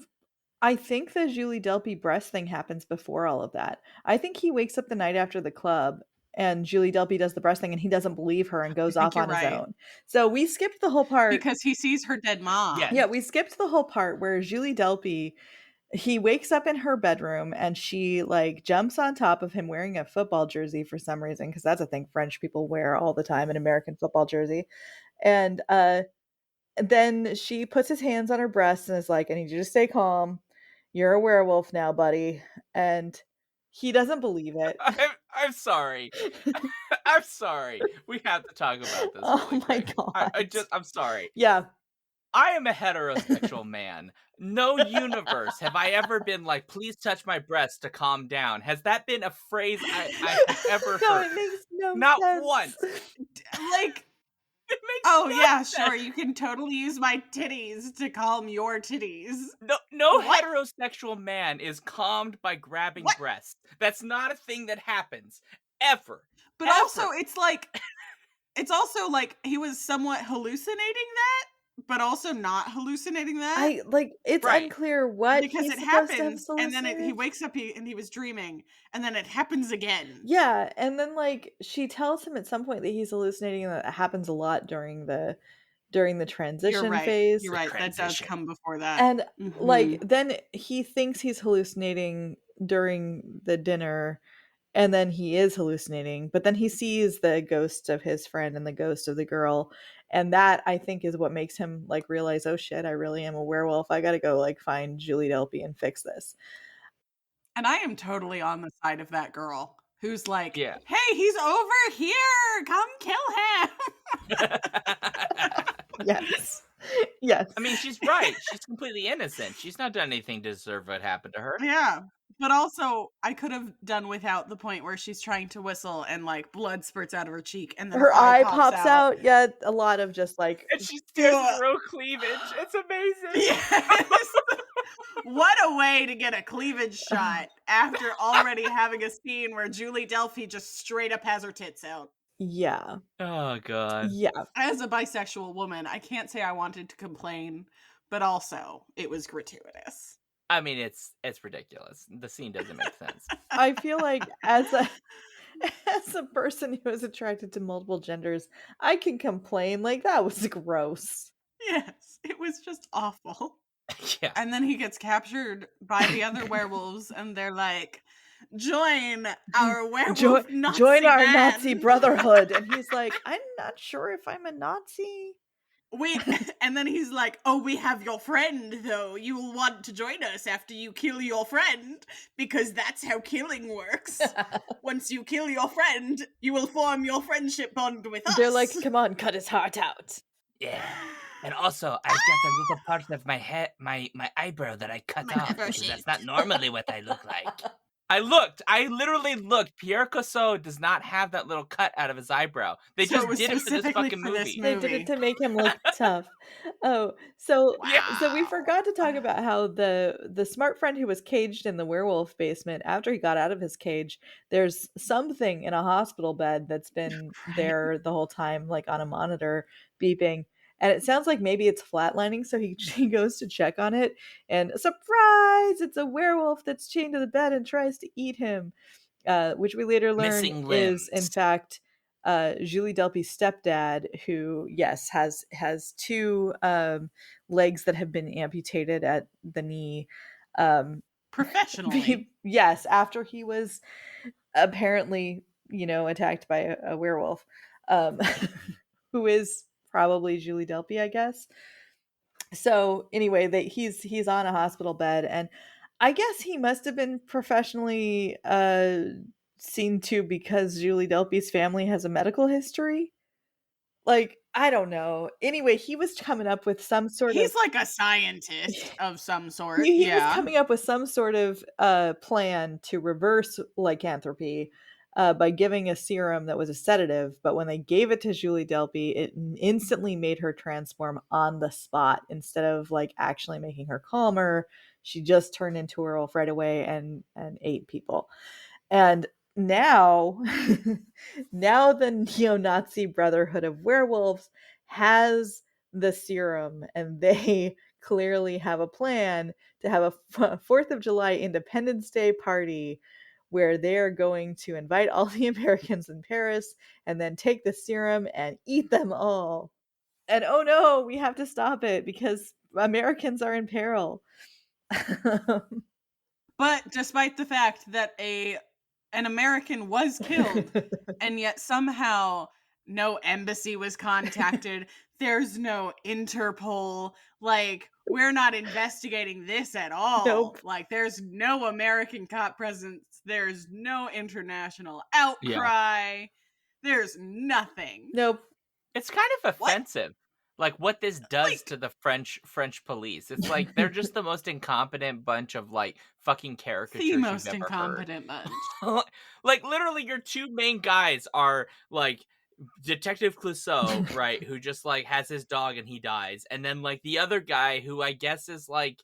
I think the Julie Delpy breast thing happens before all of that. I think he wakes up the night after the club and Julie Delpy does the breast thing and he doesn't believe her and I goes think off you're on his right. own. So we skipped the whole part. Because he sees her dead mom. Yes. Yeah, we skipped the whole part where Julie Delpy, he wakes up in her bedroom and she like jumps on top of him wearing a football jersey for some reason, because that's a thing French people wear all the time, an American football jersey. And then she puts his hands on her breast and is like, I need you to stay calm. You're a werewolf now, buddy. And he doesn't believe it. I'm sorry. I'm sorry. We have to talk about this. Oh really my quick. God. I'm sorry. Yeah. I am a heterosexual man. No universe have I ever been like, please touch my breast to calm down. Has that been a phrase I have ever No, heard? it makes no Not sense. once. Like, It makes oh no yeah, sense. sure, you can totally use my titties to calm your titties. No What? heterosexual man is calmed by grabbing What? breasts. That's not a thing that happens. Ever. But Ever. also, it's also like he was somewhat hallucinating that, but also not hallucinating that. It's Right. unclear what Because he's it supposed to have happens, and then he hallucinated. wakes up and he was dreaming, and then it happens again. Yeah, and then like she tells him at some point that he's hallucinating, and that happens a lot during the transition phase. You're right. That does transition. come before that. And like Mhm. then he thinks he's hallucinating during the dinner, and then he is hallucinating, but then he sees the ghost of his friend and the ghost of the girl, and that I think is what makes him like realize, oh shit, I really am a werewolf. I gotta go like find Julie Delpy and fix this. And I am totally on the side of that girl who's like, Yeah. hey, he's over here. Come kill him. Yes. Yes. I mean, she's right. She's completely innocent. She's not done anything to deserve what happened to her. Yeah. But also, I could have done without the point where she's trying to whistle and like blood spurts out of her cheek and then her eye pops pops out. Yeah, a lot of just like And she stares through cleavage. It's amazing. Yes. What a way to get a cleavage shot after already having a scene where Julie Delpy just straight up has her tits out. yeah. Oh god. Yeah. As a bisexual woman, I can't say I wanted to complain, but also it was gratuitous. I mean, it's ridiculous. The scene doesn't make sense. I feel like as a person who is attracted to multiple genders, I can complain. Like that was gross. Yes, it was just awful. Yeah. And then he gets captured by the other werewolves, and they're like, join our werewolf Nazi join our band." Nazi brotherhood. And he's like, I'm not sure if I'm a Nazi. Wait, and then he's like, oh, we have your friend, though. You will want to join us after you kill your friend, because that's how killing works. Once you kill your friend, you will form your friendship bond with us. They're like, come on, cut his heart out. Yeah. And also, I've got a little part of my head, my eyebrow that I cut My off eyebrow because that's shaved. not normally what I look like. I looked. I literally looked. Pierre Cosso does not have that little cut out of his eyebrow. They So it just was did it for this specifically fucking for this movie. They did it movie. to make him look tough. Oh, so Yeah. so we Wow. forgot to talk about how the smart friend who was caged in the werewolf basement, after he got out of his cage, there's something in a hospital bed that's been Right. there the whole time, like on a monitor beeping. And it sounds like maybe it's flatlining, so he goes to check on it, and surprise! It's a werewolf that's chained to the bed and tries to eat him. Which we later learn Missing is in limbs. fact Julie Delpy's stepdad, who yes has two legs that have been amputated at the knee. Um, Professionally. yes, after he was apparently attacked by a werewolf, um, who is probably Julie Delpy, I guess. So anyway, that he's on a hospital bed, and I guess he must have been professionally seen to, because Julie Delpy's family has a medical history. Like, I don't know. Anyway, he was coming up with some sort of He's like a scientist of some sort. he was Yeah. coming up with some sort of plan to reverse lycanthropy by giving a serum that was a sedative. But when they gave it to Julie Delpy, it instantly made her transform on the spot instead of like actually making her calmer. She just turned into a werewolf right away and ate people. And now, now the neo-Nazi Brotherhood of Werewolves has the serum, and they clearly have a plan to have a 4th of July Independence Day party where they're going to invite all the Americans in Paris and then take the serum and eat them all. And oh no, we have to stop it because Americans are in peril. But despite the fact that an American was killed, and yet somehow no embassy was contacted, there's no Interpol, like we're not investigating this at all. Nope. Like there's no American cop presence, there's no international Yeah. outcry. There's nothing. Nope. It's kind of What? offensive. Like what this does Like to the French police. It's like they're just the most incompetent bunch of like fucking the caricatures you've most ever heard. incompetent bunch. Like literally your two main guys are like Detective Clouseau, right, who just like has his dog and he dies. And then like the other guy who I guess is like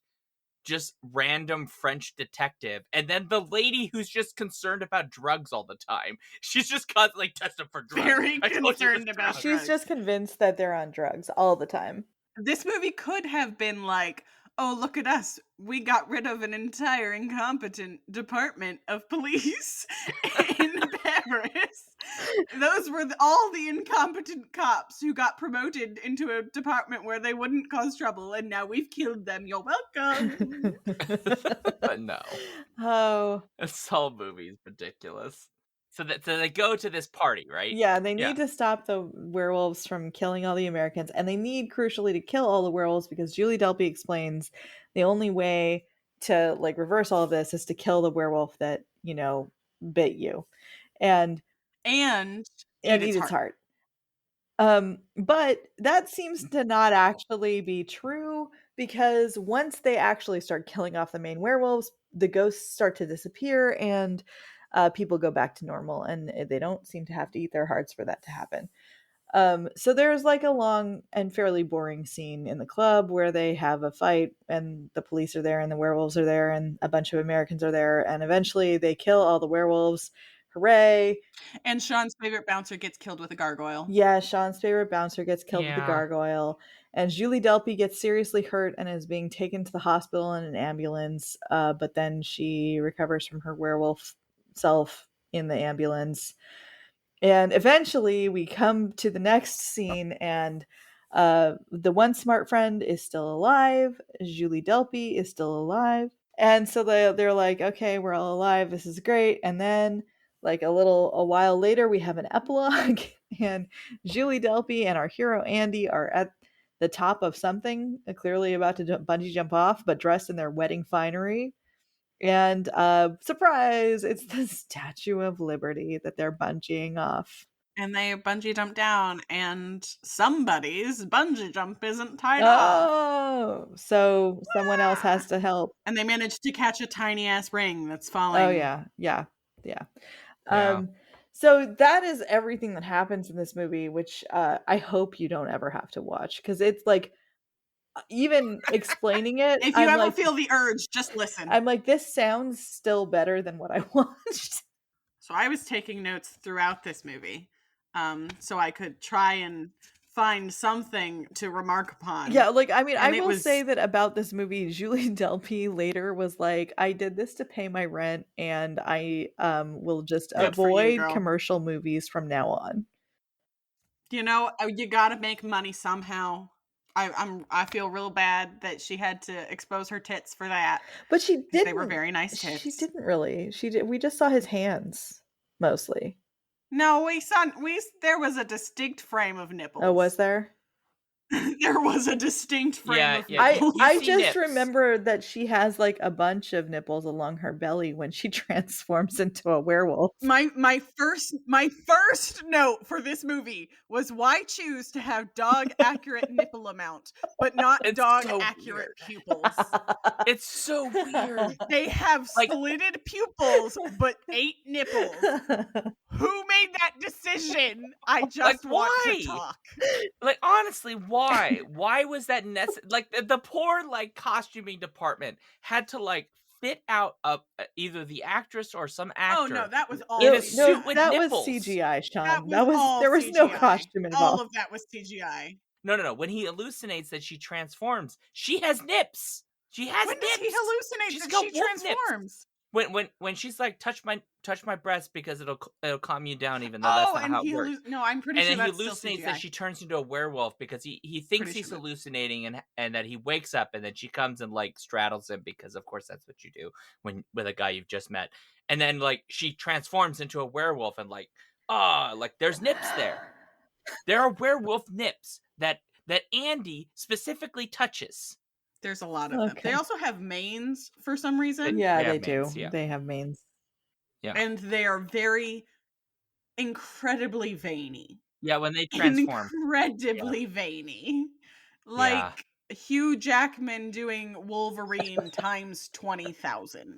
just random French detective, and then the lady who's just concerned about drugs all the time. She's just constantly testing for drugs. Very I told you it was concerned about drugs. She's drugs. just convinced that they're on drugs all the time. This movie could have been like, oh, look at us. We got rid of an entire incompetent department of police in Paris. Those were all the incompetent cops who got promoted into a department where they wouldn't cause trouble, and now we've killed them. You're welcome. But no, Oh, this whole movie's ridiculous. So they go to this party, right? yeah, they Yeah. need to stop the werewolves from killing all the Americans, and they need crucially to kill all the werewolves because Julie Delpy explains the only way to like reverse all of this is to kill the werewolf that, bit you. And And and eat eat its its heart. heart. But that seems to not actually be true because once they actually start killing off the main werewolves, the ghosts start to disappear and people go back to normal, and they don't seem to have to eat their hearts for that to happen. So there's like a long and fairly boring scene in the club where they have a fight, and the police are there, and the werewolves are there, and a bunch of Americans are there, and eventually they kill all the werewolves. Hooray! And Sean's favorite bouncer gets killed with a gargoyle. Yeah, Sean's favorite bouncer gets killed with a Yeah. gargoyle, and Julie Delpy gets seriously hurt and is being taken to the hospital in an ambulance. But then she recovers from her werewolf self in the ambulance, and eventually we come to the next scene, and the one smart friend is still alive. Julie Delpy is still alive, and so they're like, okay, we're all alive. This is great. And then like a while later, we have an epilogue, and Julie Delpy and our hero Andy are at the top of something, clearly about to bungee jump off, but dressed in their wedding finery. And surprise, it's the Statue of Liberty that they're bungeeing off. And they bungee jump down, and somebody's bungee jump isn't tied off. Oh, so someone else has to help. And they manage to catch a tiny ass ring that's Oh falling. yeah, yeah, yeah. Yeah. So that is everything that happens in this movie, which I hope you don't ever have to watch because it's like even explaining it, If you ever feel the urge, just listen. I'm like, this sounds still better than what I watched. So I was taking notes throughout this movie, so I could try and find something to remark upon. Yeah, like I mean, And I it will was say that about this movie, Julie Delpy later was like, I did this to pay my rent and I will just good for you, avoid girl. commercial movies from now on. You know, you gotta make money somehow. I feel real bad that she had to expose her tits for that. But she 'Cause they were didn't. very nice She tits. didn't really. She did. We just saw his hands mostly. No, there was a distinct frame of nipples. Oh, was there? There was a distinct frame of Yeah, nipples. you I see just nips. remember that she has like a bunch of nipples along her belly when she transforms into a werewolf. My first note for this movie was why choose to have dog accurate nipple amount, but not It's dog so accurate weird. pupils. It's so weird. They have Like- slitted pupils, but 8 nipples. Who made that decision? I just want why? to talk. Like, honestly, why? Why was that necessary? Like, the poor, like, costuming department had to, like, fit out either the actress or some actor. Oh no, that was all in a CGI. suit with that nipples. was CGI, Sean. That was all there was no CGI. costume All involved. of that was CGI. No. When he hallucinates that she transforms, she has nips. She has When nips. does he hallucinate She's that got she wolf nips. transforms? When she's like, touch my breast because it'll calm you down, even though that's not how it works. No, I'm pretty And sure then he that's still hallucinates CGI. that she turns into a werewolf because he thinks Pretty he's sure that- hallucinating, and that he wakes up, and then she comes and like straddles him because of course that's what you do with a guy you've just met. And then like she transforms into a werewolf and like there's nips there. There are werewolf nips that Andy specifically touches. There's a lot of them. They also have manes for some reason. Yeah, They they have do. manes, yeah. They have manes. Yeah. And they are very incredibly veiny. Yeah, when they transform. Incredibly veiny. Like Hugh Jackman doing Wolverine times 20,000.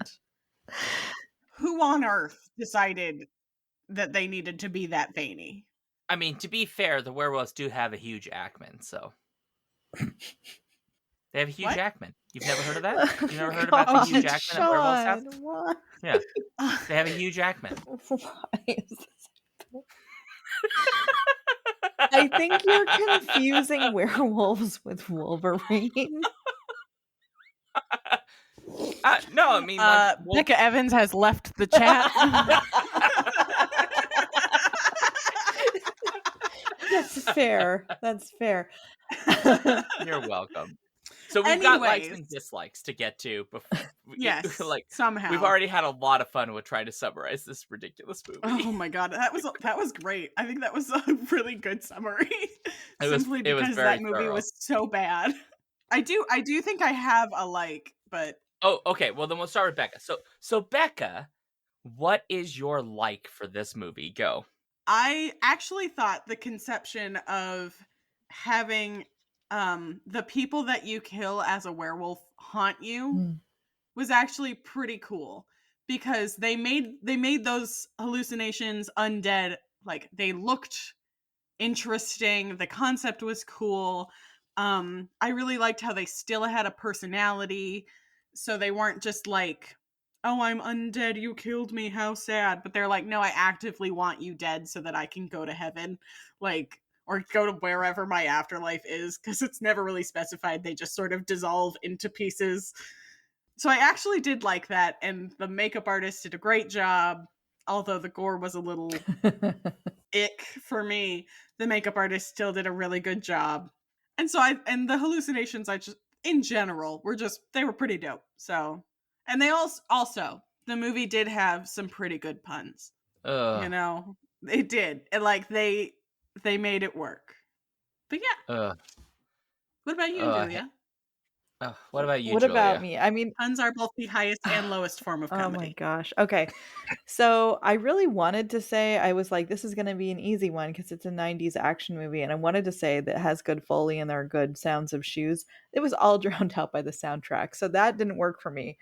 Who on earth decided that they needed to be that veiny? I mean, to be fair, the werewolves do have a Hugh Jackman, so they have a Hugh What? Jackman. You've never heard of that? You've never heard about the Hugh Jackman that werewolves have? Sean, why? Yeah, they have a Hugh Jackman. Why is this I think you're confusing werewolves with Wolverine. No, I mean, Becca Evans has left the chat. That's fair. That's fair. You're welcome. So we've got likes and dislikes to get to. Yes, like somehow we've already had a lot of fun with trying to summarize this ridiculous movie. Oh my god, that was great. I think that was a really good summary. Simply it was because very that movie thorough. was so bad. I do think I have a like, but oh, okay. Well, then we'll start with Becca. So Becca, what is your like for this movie? Go. I actually thought the conception of having the people that you kill as a werewolf haunt you was actually pretty cool because they made those hallucinations undead. Like they looked interesting. The concept was cool. I really liked how they still had a personality. So they weren't just like, oh, I'm undead, you killed me, how sad. But they're like, no, I actively want you dead so that I can go to heaven. Like, or go to wherever my afterlife is, because it's never really specified. They just sort of dissolve into pieces. So I actually did like that, and the makeup artist did a great job, although the gore was a little ick for me. The makeup artist still did a really good job. And so and the hallucinations, I just, in general, they were pretty dope. So, and they also, the movie did have some pretty good puns. You know, it did. And like, they made it work. But yeah. What about you, Julia? Oh, what about you, What about Julia? me? I mean, Puns are both the highest and lowest form of oh my comedy. gosh. Okay. So I really wanted to say, I was like, this is going to be an easy one because it's a 90s action movie. And I wanted to say that it has good Foley and there are good sounds of shoes. It was all drowned out by the soundtrack. So that didn't work for me.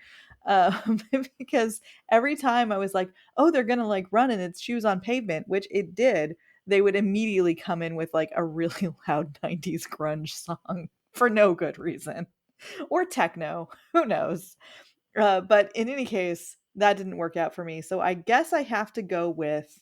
Um, because every time I was like, oh, they're going to like run and it's shoes on pavement, which it did, they would immediately come in with like a really loud 90s grunge song for no good reason, or techno. Who knows? But in any case, that didn't work out for me. So I guess I have to go with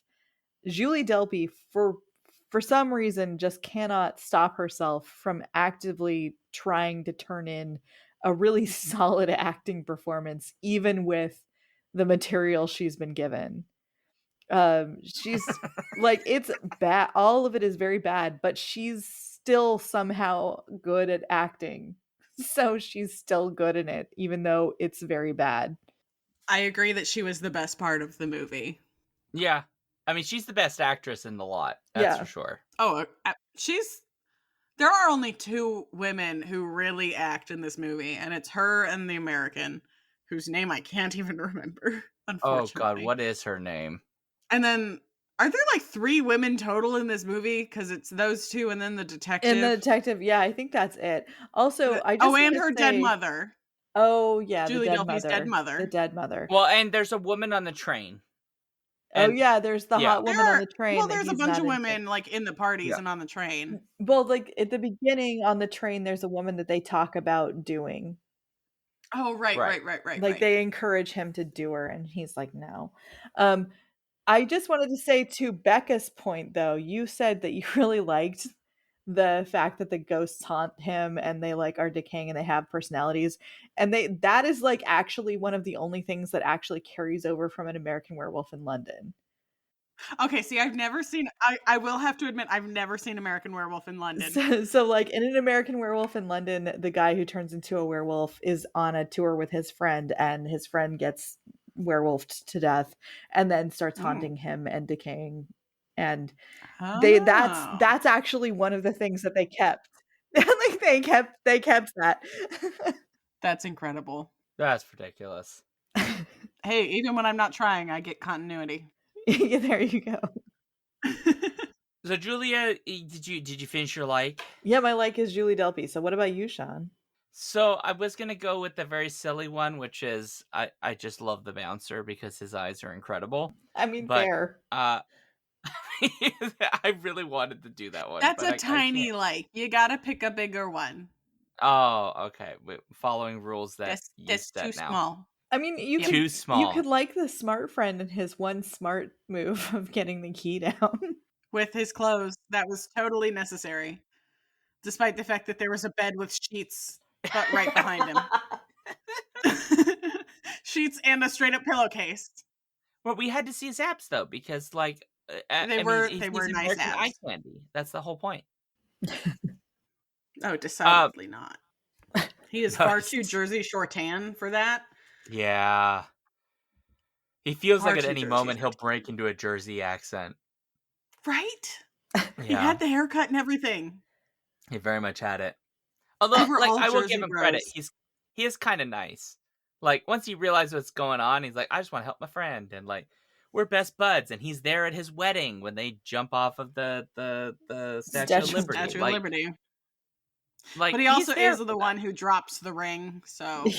Julie Delpy for some reason just cannot stop herself from actively trying to turn in a really solid acting performance even with the material she's been given. She's like, it's bad, all of it is very bad, but she's still somehow good at acting. So she's still good in it even though it's very bad. I agree that she was the best part of the movie. Yeah. I mean, she's the best actress in the lot. That's for Yeah. sure. Oh, there are only two women who really act in this movie, and it's her and the American, whose name I can't even remember, Oh, God. unfortunately. What is her name? And then, are there like three women total in this movie? Because it's those two and then the And the detective. detective, yeah, I think that's it. Also, I Oh, just and want to her dead say, mother. oh yeah, the Julie dead Delpy's dead mother. The mother. dead mother. Well, and there's a woman on the train. Oh And yeah, there's the yeah. hot woman on the Well, train that there's a he's bunch not of into. women like in the parties Yeah. and on the train. Well, like at the beginning on the train, there's a woman that they talk about doing. Oh, right, Right. right, right, right, Like right. they encourage him to do her, and he's like, no. Um, I just wanted to say to Becca's point, though, you said that you really liked the fact that the ghosts haunt him and they like are decaying and they have personalities. And that is like actually one of the only things that actually carries over from an American Werewolf in London. Okay, see, I've never seen. I will have to admit, I've never seen American Werewolf in London. So like in an American Werewolf in London, the guy who turns into a werewolf is on a tour with his friend, and his friend gets werewolfed to death and then starts Oh, haunting him and decaying. And oh, that's actually one of the things that they kept. Like they kept that. that's incredible. That's ridiculous. Hey, even when I'm not trying, I get continuity. Yeah, there you go. So, Julia, did you finish your like? Yeah, my like is Julie Delpy. So what about you, Sean? So I was gonna go with the very silly one, which is I just love the bouncer because his eyes are incredible. I mean, But fair. I really wanted to do that one, That's but a I can't. tiny like. You gotta pick a bigger one. Oh, okay. Following rules that you That's too set now. small. I mean, Yep. Too you could small. like the smart friend and his one smart move of getting the key down. With his clothes, that was totally necessary, despite the fact that there was a bed with sheets, but right behind him. Sheets and a straight up pillowcase. Well, we had to see his abs though, because like, I mean, They he's were nice American eye abs. candy. That's the whole point. Oh, Uh, decidedly not. He is no, far too Jersey Shore tan for that. yeah. He feels like Far at too any Jersey moment Shore he'll break tan. into a Jersey accent. Right? He Yeah, had the haircut and everything. he very much had it. We Although, were like, all I will give Jersey him credit. bros. He is kind of nice. Like, once he realizes what's going on, he's like, I just want to help my friend, and like, we're best buds. And he's there at his wedding when they jump off of the Statue of Statue of Liberty. Statue of Liberty. Like But he he's also there is for the them. one who drops the ring, so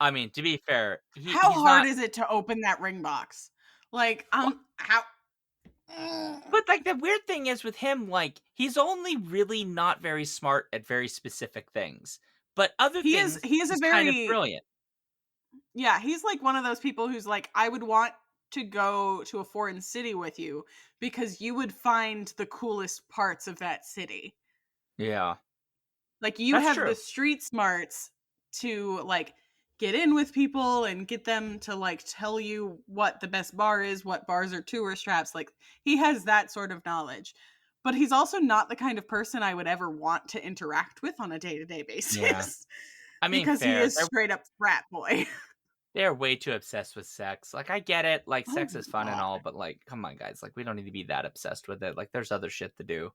I mean, to be fair, how he's hard not. is it to open that ring box? Like, how But like the weird thing is with him, like he's only really not very smart at very specific things, but other things he is a he's kind of very brilliant. yeah, he's like one of those people who's like, I would want to go to a foreign city with you because you would find the coolest parts of that city. Yeah, Like you that's have the true. street smarts to like get in with people and get them to like tell you what the best bar is, what bars are tourist traps. Like he has that sort of knowledge. But he's also not the kind of person I would ever want to interact with on a day-to-day Yeah, basis I mean, because he fair. is straight up frat boy. They're way too obsessed with sex. Like I get it, like Oh sex is fun and god. all, but like, come on, guys, like we don't need to be that obsessed with it. Like, there's other shit to do.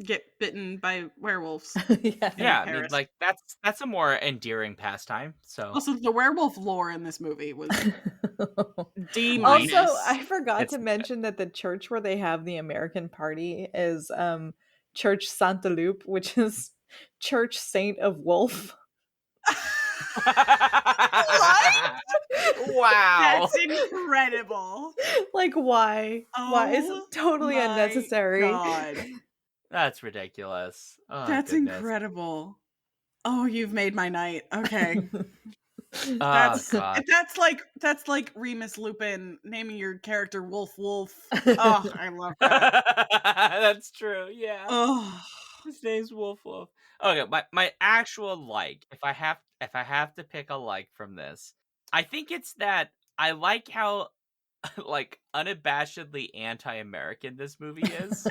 get bitten by werewolves Yeah. in Yeah, I mean, Paris. like, that's a more endearing pastime, so Also, the werewolf lore in this movie was D great. Also, minus. I forgot It's to mention that the church where they have the American party is, Church Saint Loup, which is Church Saint of Wolf. What? Wow. That's incredible. Like, why? Why? It's Oh totally my unnecessary. god. That's ridiculous. Oh, That's goodness. incredible. Oh, you've made my night. Okay. Oh, That's god. that's like Remus Lupin naming your character Wolf Wolf. Oh, I love that. That's true, yeah. Oh. His name's Wolf Wolf. Okay, my actual like, if I have to pick a like from this, I think it's that I like how like unabashedly anti-American this movie is.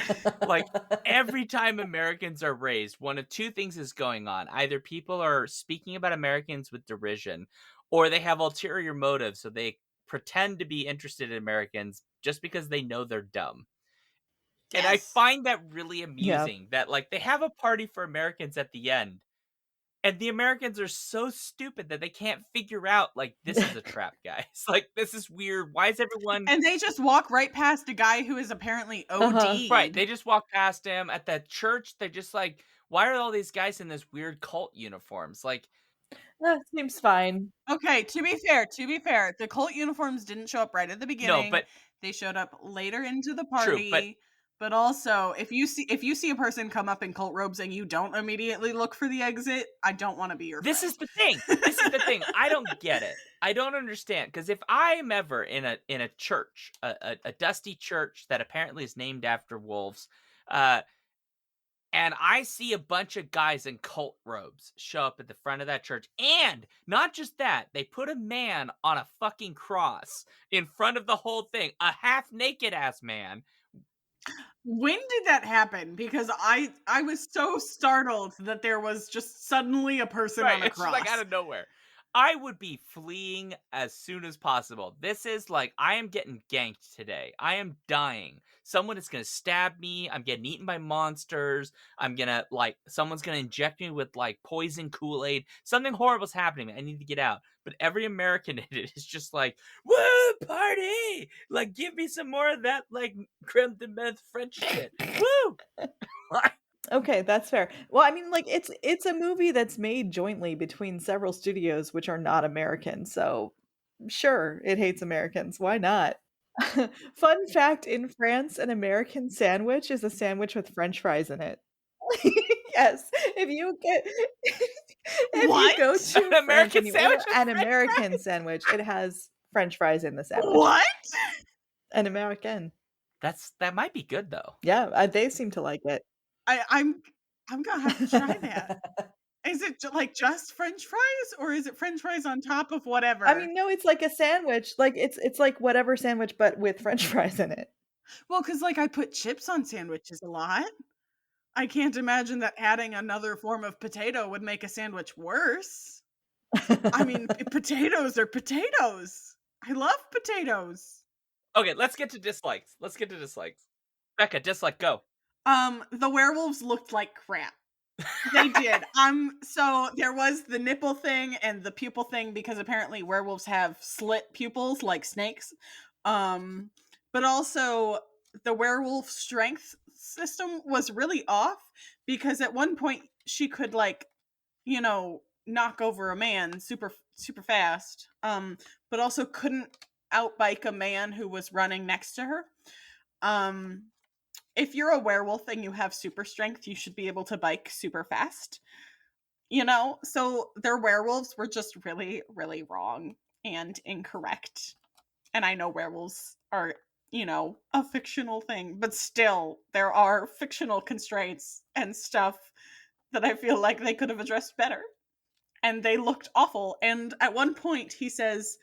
Like every time Americans are raised, one of two things is going on. Either people are speaking about Americans with derision, or they have ulterior motives, so they pretend to be interested in Americans just because they know they're dumb. And I Yes. find that really Yeah. amusing that like they have a party for Americans at the end, and the Americans are so stupid that they can't figure out like this is a trap, guys. Like this is weird. Why is everyone And they just walk right past a guy who is apparently Uh-huh. right? OD'd. They just walk past him at that church. They're just like, why are all these guys in this weird cult uniforms? Like, That seems fine. Okay, to be fair, the cult uniforms didn't show up right at the no, beginning. but They showed up later into the true, but party. But also, if you see a person come up in cult robes and you don't immediately look for the exit, I don't want to be your this friend. is the thing. This is the thing. I don't get it. I don't understand because if I am ever in a church, a dusty church that apparently is named after wolves, uh, and I see a bunch of guys in cult robes show up at the front of that church, and not just that, they put a man on a fucking cross in front of the whole thing, a half naked ass man. When did that happen? Because I was so startled that there was just suddenly a person Right, on a it's just like out cross. of nowhere. I would be fleeing as soon as possible. This is like I am getting ganked today. I am dying. Someone is gonna stab me. I'm getting eaten by monsters. I'm gonna like someone's gonna inject me with like poison Kool-Aid. Something horrible's happening. I need to get out. But every American in it is just like, woo, party! Like give me some more of that like creme de menthe French shit. Woo! Okay, that's fair. Well, I mean, like, it's a movie that's made jointly between several studios which are not American, so sure, it hates Americans. Why not? Fun fact, in France, an American sandwich is a sandwich with french fries in it. Yes, if you get if you What? go An to France American and you sandwich order with an French American fries? sandwich, it has french fries in the sandwich. What? An American. That might be good though. Yeah, they seem to like it. I'm gonna have to try that. Is it like just French fries, or is it French fries on top of I whatever? mean, no, it's like a sandwich, like, it's like whatever sandwich, but with french fries in it. Well, because like I put chips on sandwiches a lot. I can't imagine that adding another form of potato would make a sandwich worse. I mean, potatoes are potatoes. I love potatoes. Okay, let's get to dislikes. Let's get to dislikes. Becca, dislike, go. The werewolves looked like crap. They did. So there was the nipple thing and the pupil thing because apparently werewolves have slit pupils like snakes. Um, but also the werewolf strength system was really off because at one point she could like, knock over a man super fast. But also couldn't outbike a man who was running next to her. Um, if you're a werewolf and you have super strength, you should be able to bike super fast. So their werewolves were just really, really wrong and incorrect. And I know werewolves are, a fictional thing, but still, there are fictional constraints and stuff that I feel like they could have addressed better. And they looked awful. And at one point, he says,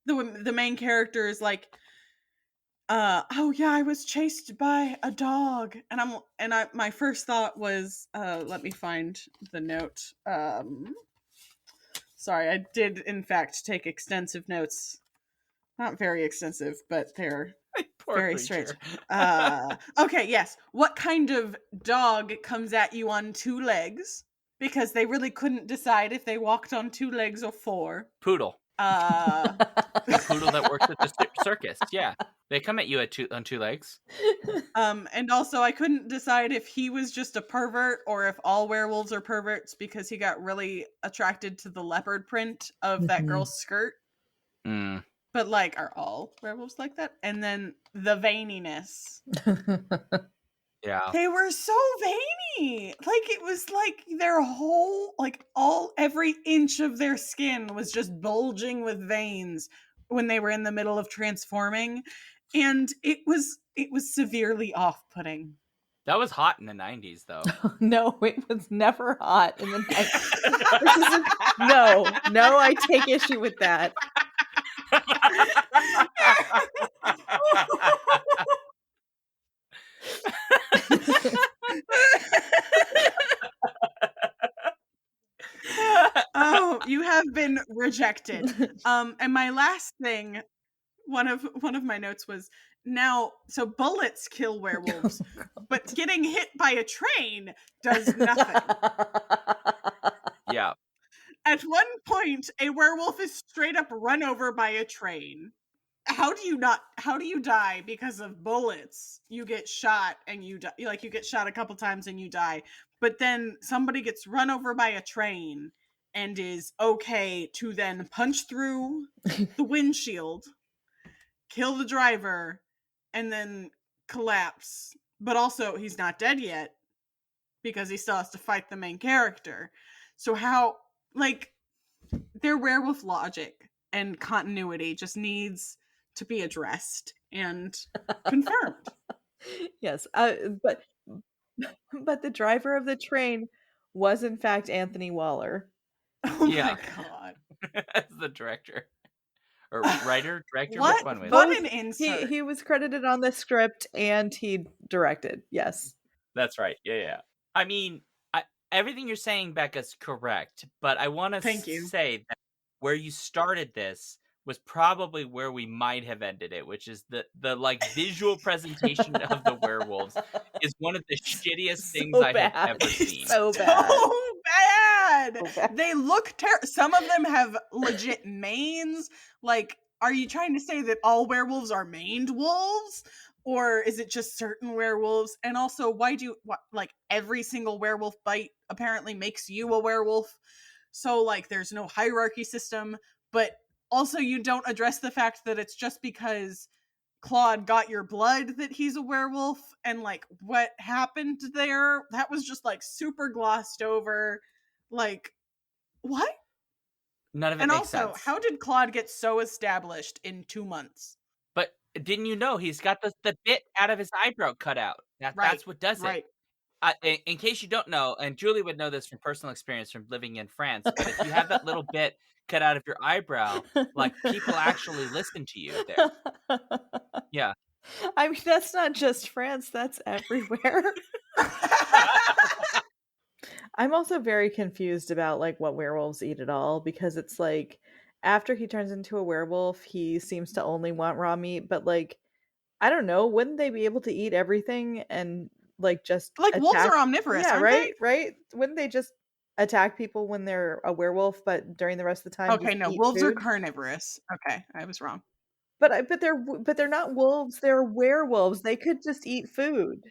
the main character is like, oh yeah, I was chased by a dog, and my first thought was, let me find the note. Sorry, I did in fact take extensive notes. Not very extensive, but they're Poor Very creature. strange. Okay, yes. What kind of dog comes at you on 2 legs? Because they really couldn't decide if they walked on 2 legs or 4. Poodle. Uh, A poodle that works at the circus. Yeah. They come at you on 2 legs. and also I couldn't decide if he was just a pervert or if all werewolves are perverts because he got really attracted to the leopard print of that girl's skirt. Mm. But, like, are all werewolves like that? And then the veininess. Yeah. They were so veiny. Like, it was like their whole, like, every inch of their skin was just bulging with veins when they were in the middle of transforming. And it was severely off-putting. That was hot in the 90s, though. No, it was never hot in the 90s. No, I take issue with that. Oh, you have been rejected. And my last thing, one of my notes was, now, so bullets kill werewolves, but getting hit by a train does nothing. Yeah. At one point, a werewolf is straight up run over by a train. How do you die because of bullets? You get shot and you die. Like, you get shot a couple times and you die. But then somebody gets run over by a train and is okay to then punch through the windshield, kill the driver, and then collapse. But also, he's not dead yet because he still has to fight the main character. So how, like, their werewolf logic and continuity just needs to be addressed and confirmed. Yes, but the driver of the train was in fact Anthony Waller. Oh Yeah. my god. As the director. Or writer, director, What? which one was it? What an insert. He was credited on the script and he directed. Yes. That's right. Yeah. I mean, everything you're saying, Becca's correct, but I want to Thank you. say that where you started this was probably where we might have ended it, which is the like visual presentation of the werewolves is one of the shittiest things I have ever seen. So bad. bad. So bad. They look some of them have legit manes. Like, are you trying to say that all werewolves are maned wolves? Or is it just certain werewolves? And also, why like, every single werewolf bite apparently makes you a werewolf? So, like, there's no hierarchy system, but also you don't address the fact that it's just because Claude got your blood that he's a werewolf, and, like, what happened there, that was just, like, super glossed over. Like, what? None of it And makes also, sense. how did Claude get so established in 2 months? But didn't you know he's got the bit out of his eyebrow cut out? That's what does it. Right. In case you don't know, and Julie would know this from personal experience from living in France, but if you have that little bit cut out of your eyebrow, like, people actually listen to you there. Yeah. I mean, that's not just France, that's everywhere. I'm also very confused about, like, what werewolves eat at all, because it's like, after he turns into a werewolf, he seems to only want raw meat, but, like, I don't know, wouldn't they be able to eat everything and, like, just Like, wolves attack? are omnivorous, Yeah, aren't they? right? Wouldn't they just attack people when they're a werewolf, but during the rest of the time Okay, just no, eat wolves are food? carnivorous. Okay, I was wrong. But they're not wolves, they're werewolves, they could just eat food.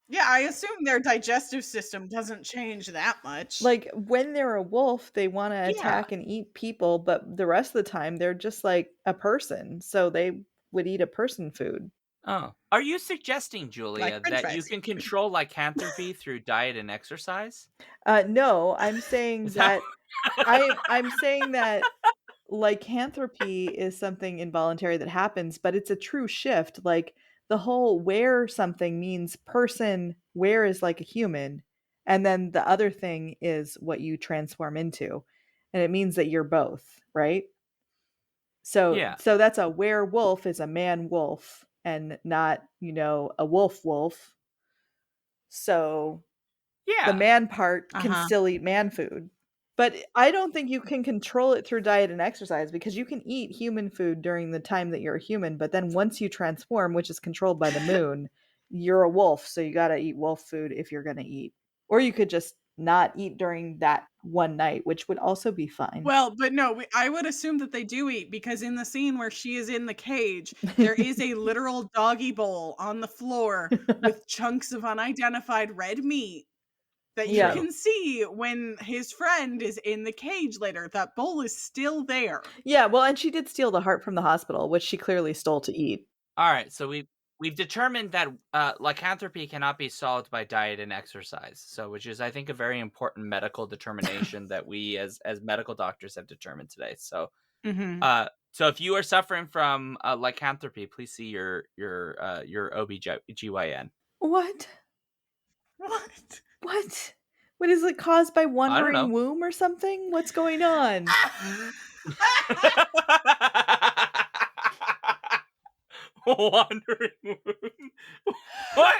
Yeah, I assume their digestive system doesn't change that much. Like, when they're a wolf, they wanna Yeah. attack and eat people, but the rest of the time, they're just like a person, so they would eat a person food. Oh. Are you suggesting, Like Julia, french that you fries. can control lycanthropy through diet and exercise? No, I'm saying Is that I'm saying that lycanthropy is something involuntary that happens, but it's a true shift. Like, the whole where something means person, where is like a human, and then the other thing is what you transform into. And it means that you're both, right? Yeah. So that's a werewolf is a man wolf and not, a wolf. So the Yeah. man part can Uh-huh. still eat man food. But I don't think you can control it through diet and exercise because you can eat human food during the time that you're a human, but then once you transform, which is controlled by the moon, you're a wolf, so you gotta eat wolf food if you're gonna eat. Or you could just not eat during that one night, which would also be fine. Well, but no, I would assume that they do eat because in the scene where she is in the cage, there is a literal doggy bowl on the floor with chunks of unidentified red meat that you Yeah. True. can see when his friend is in the cage later. That bowl is still there. Yeah, well, and she did steal the heart from the hospital, which she clearly stole to eat. All right, so we've determined that lycanthropy cannot be solved by diet and exercise. So, which is, I think, a very important medical determination that we as medical doctors have determined today. So, Mm-hmm. so if you are suffering from lycanthropy, please see your OBGYN. What? What? What? What is it caused by I don't wandering know. womb or something? What's going on? Wandering wound. What?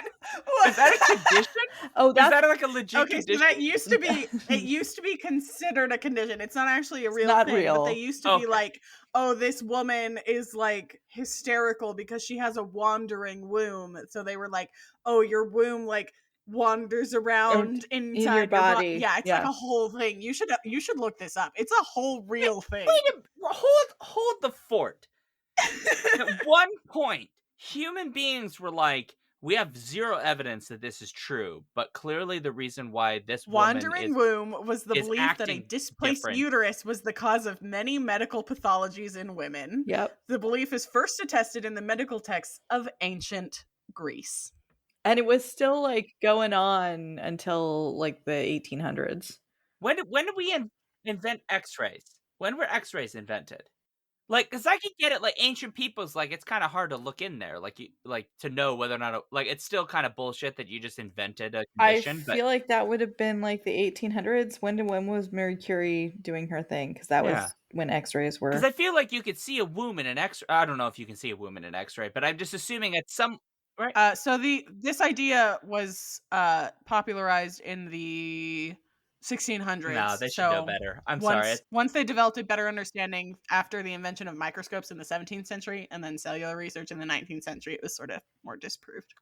Is that a condition? Oh, Is that's that like a legit Okay, so condition? that used to be it used to be considered a condition. It's not actually a real not thing, but they real. used to be Okay. like, "Oh, this woman is like hysterical because she has a wandering womb." So they were like, "Oh, your womb like wanders around In your inside your body." body. Yeah, it's like Yeah. a whole thing. You should look this up. It's a whole real thing. Hold the fort. At one point, human beings were like, we have zero evidence that this is true, but clearly the reason why this woman Wandering womb was the is belief that a acting displaced different. uterus was the cause of many medical pathologies in women. Yep. The belief is first attested in the medical texts of ancient Greece. And it was still like going on until like the 1800s. When did we invent X-rays? When were X-rays invented? Like, cause I could get it. Like ancient peoples, like it's kind of hard to look in there, like you like to know whether or not like it's still kind of bullshit that you just invented a I condition. But feel like that would have been like the 1800s. When was Mary Curie doing her thing? Because that yeah, was when X-rays because were. I feel like you could see a womb in an X. I don't know if you can see a womb in an X-ray, but I'm just assuming at some right. So this idea was popularized in the No, 1600s. they should know So better. I'm sorry. once they developed a better understanding after the invention of microscopes in the 17th century and then cellular research in the 19th century, it was sort of more disproved.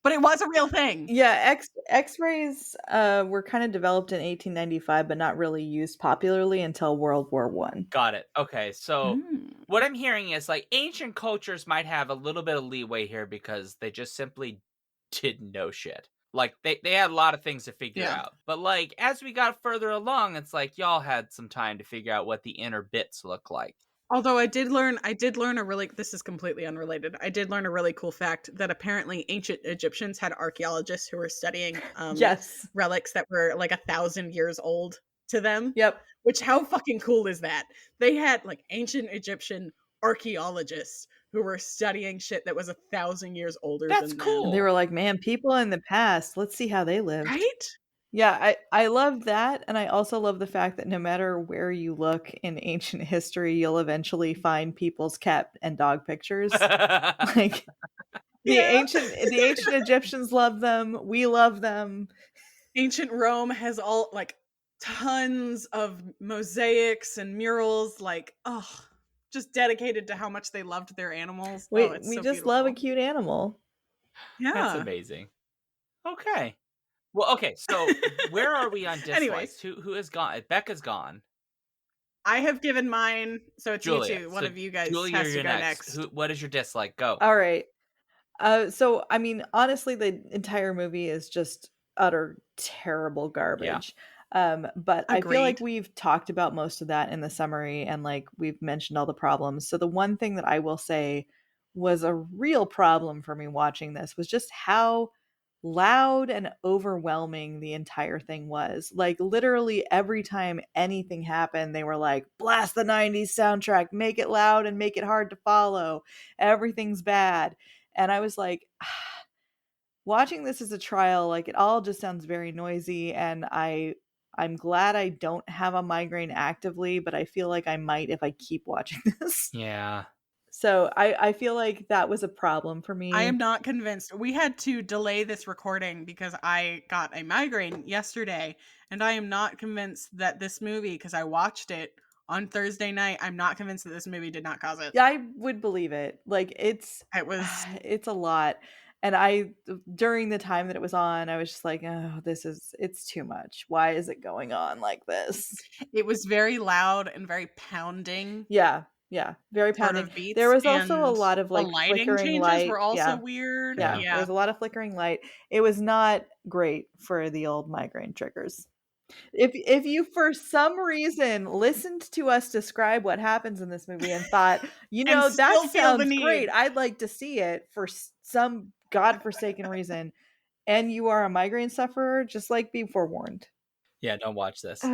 But it was a real thing. Yeah, X-rays were kind of developed in 1895, but not really used popularly until World War One. Got it. Okay, so Mm. what I'm hearing is like ancient cultures might have a little bit of leeway here because they just simply didn't know shit. Like they had a lot of things to figure Yeah. out. But like as we got further along, it's like y'all had some time to figure out what the inner bits look like. Although I did learn a really this is completely unrelated. I did learn a really cool fact that apparently ancient Egyptians had archaeologists who were studying Yes. relics that were like 1,000 years old to them. Yep. Which how fucking cool is that? They had like ancient Egyptian archaeologists who were studying shit that was 1,000 years older That's than cool. And they were like, man, people in the past, let's see how they them. lived. Right? Yeah, I love that, and I also love the fact that no matter where you look in ancient history, you'll eventually find people's cat and dog pictures. Like Yeah. the ancient Egyptians love them. We love them. Ancient Rome has all like tons of mosaics and murals, like just dedicated to how much they loved their animals. It's We so just love a beautiful. cute animal. That's Yeah. amazing. Okay. Well, okay, so where are we on Anyways, dislikes? Who has gone? Becca's gone. I have given mine, so it's Julia. you two. One So of you guys Julia, has to you're go next. next. What is your dislike? Go. All right. So I mean, honestly, the entire movie is just utter terrible garbage. But I feel like Agreed. we've talked about most of that in the summary and like we've mentioned all the problems. So the one thing that I will say was a real problem for me watching this was just how loud and overwhelming the entire thing was. Like literally every time anything happened, they were like, blast the 90s soundtrack, make it loud and make it hard to follow. Everything's bad. And I was like, watching this as a trial, like it all just sounds very noisy, and I'm glad I don't have a migraine actively, but I feel like I might if I keep watching this. Yeah. So I feel like that was a problem for I am me. not convinced. We had to delay this recording because I got a migraine yesterday, and I am not convinced that this movie, because I watched it on Thursday night, I'm not convinced that this movie did not cause it. Yeah, I would believe it. Like, It was it's a lot, and during the time that it was on, I was just like, "Oh, it's too much. Why is it going on like this?" it was very loud and very pounding Yeah, yeah, very sort pounding. of There beats, was also a and lot of, the like, lighting flickering changes were light. also Yeah, weird. yeah, Yeah. there Yeah. was a lot of flickering light. It was not great for the old migraine triggers. If you for some reason listened to us describe what happens in this movie and thought, And That still feel the sounds great. need. I'd like to see it for some godforsaken reason," and you are a migraine sufferer, just, like, be forewarned. Yeah, don't watch this.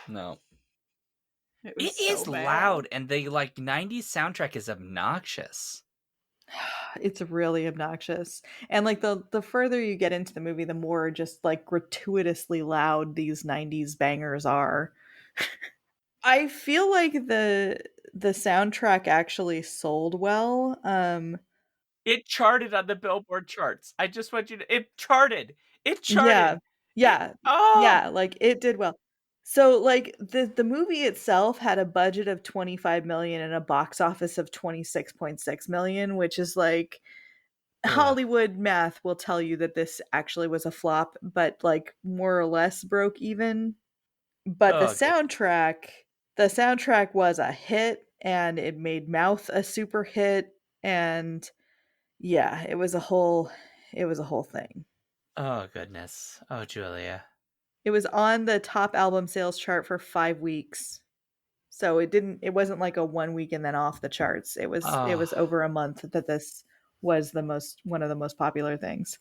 No. It was It so is bad. loud, and the, like, 90s soundtrack is obnoxious. It's really obnoxious, and, like, the further you get into the movie, the more just, like, gratuitously loud these 90s bangers are. I feel like the soundtrack actually sold well. It charted on the Billboard charts. I just want you to it charted. It Yeah. charted. It Yeah. oh! Yeah, like, it did well. So, like, the movie itself had a budget of 25 million and a box office of 26.6 million, which is, like, Ugh. Hollywood math will tell you that this actually was a flop, but, like, more or less broke even. But Oh, good. the soundtrack was a hit, and it made Mouth a super hit, and yeah, it was a whole thing. Oh, goodness. Oh, Julia. It was on the top album sales chart for 5 weeks. So it wasn't like a 1 week and then off the charts. It Oh, was over a month that this was one of the most popular things.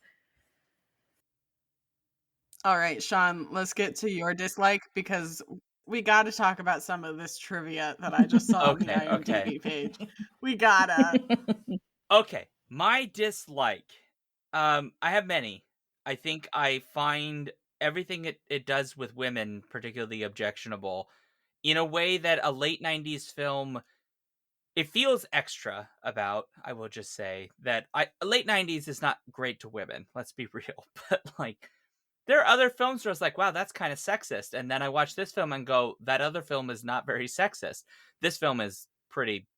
All right, Sean, let's get to your dislike because we got to talk about some of this trivia that I just saw on the okay, okay. IMDb page. We gotta. Okay, my dislike. I have many. I think I find everything it does with women particularly objectionable in a way that a late 90s film it feels extra about. I will just say that late 90s is not great to women, let's be real. But like there are other films where I was like, wow, that's kind of sexist. And then I watch this film and go, that other film is not very sexist. This film is pretty,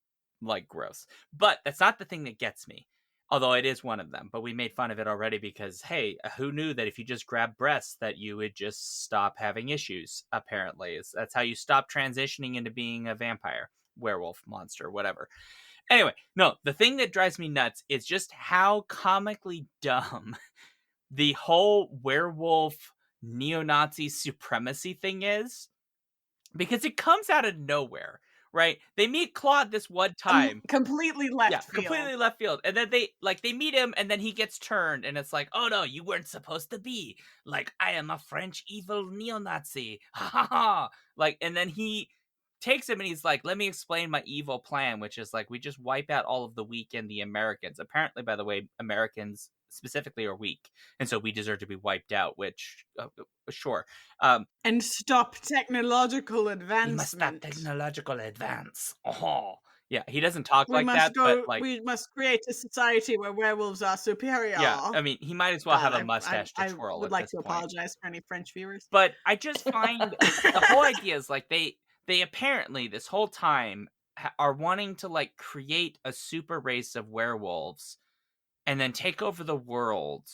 like, gross. But that's not the thing that gets me. Although it is one of them. But we made fun of it already because, hey, who knew that if you just grab breasts that you would just stop having issues, apparently. That's how you stop transitioning into being a vampire, werewolf, monster, whatever. Anyway, no, the thing that drives me nuts is just how comically dumb the whole werewolf neo-Nazi supremacy thing is because it comes out of nowhere, right? They meet Claude this one time. Completely Yeah, left completely field. left field. And then they meet him and then he gets turned and it's like, "Oh no, you weren't supposed to be. Like I am a French evil neo-Nazi." Ha ha ha. Like and then he takes him and he's like, "Let me explain my evil plan," which is like we just wipe out all of the weak and the Americans. Apparently, by the way, Americans specifically are weak, and so we deserve to be wiped out, which sure. And stop technological We must stop advancement. technological advance. Oh. Yeah, he doesn't talk like that, but like We must create a society where werewolves are superior. yeah, I mean, he might as well God, have a mustache to I twirl would at like this to point. apologize for any French viewers. But I just find the whole idea is like they apparently this whole time are wanting to like create a super race of werewolves and then take over the world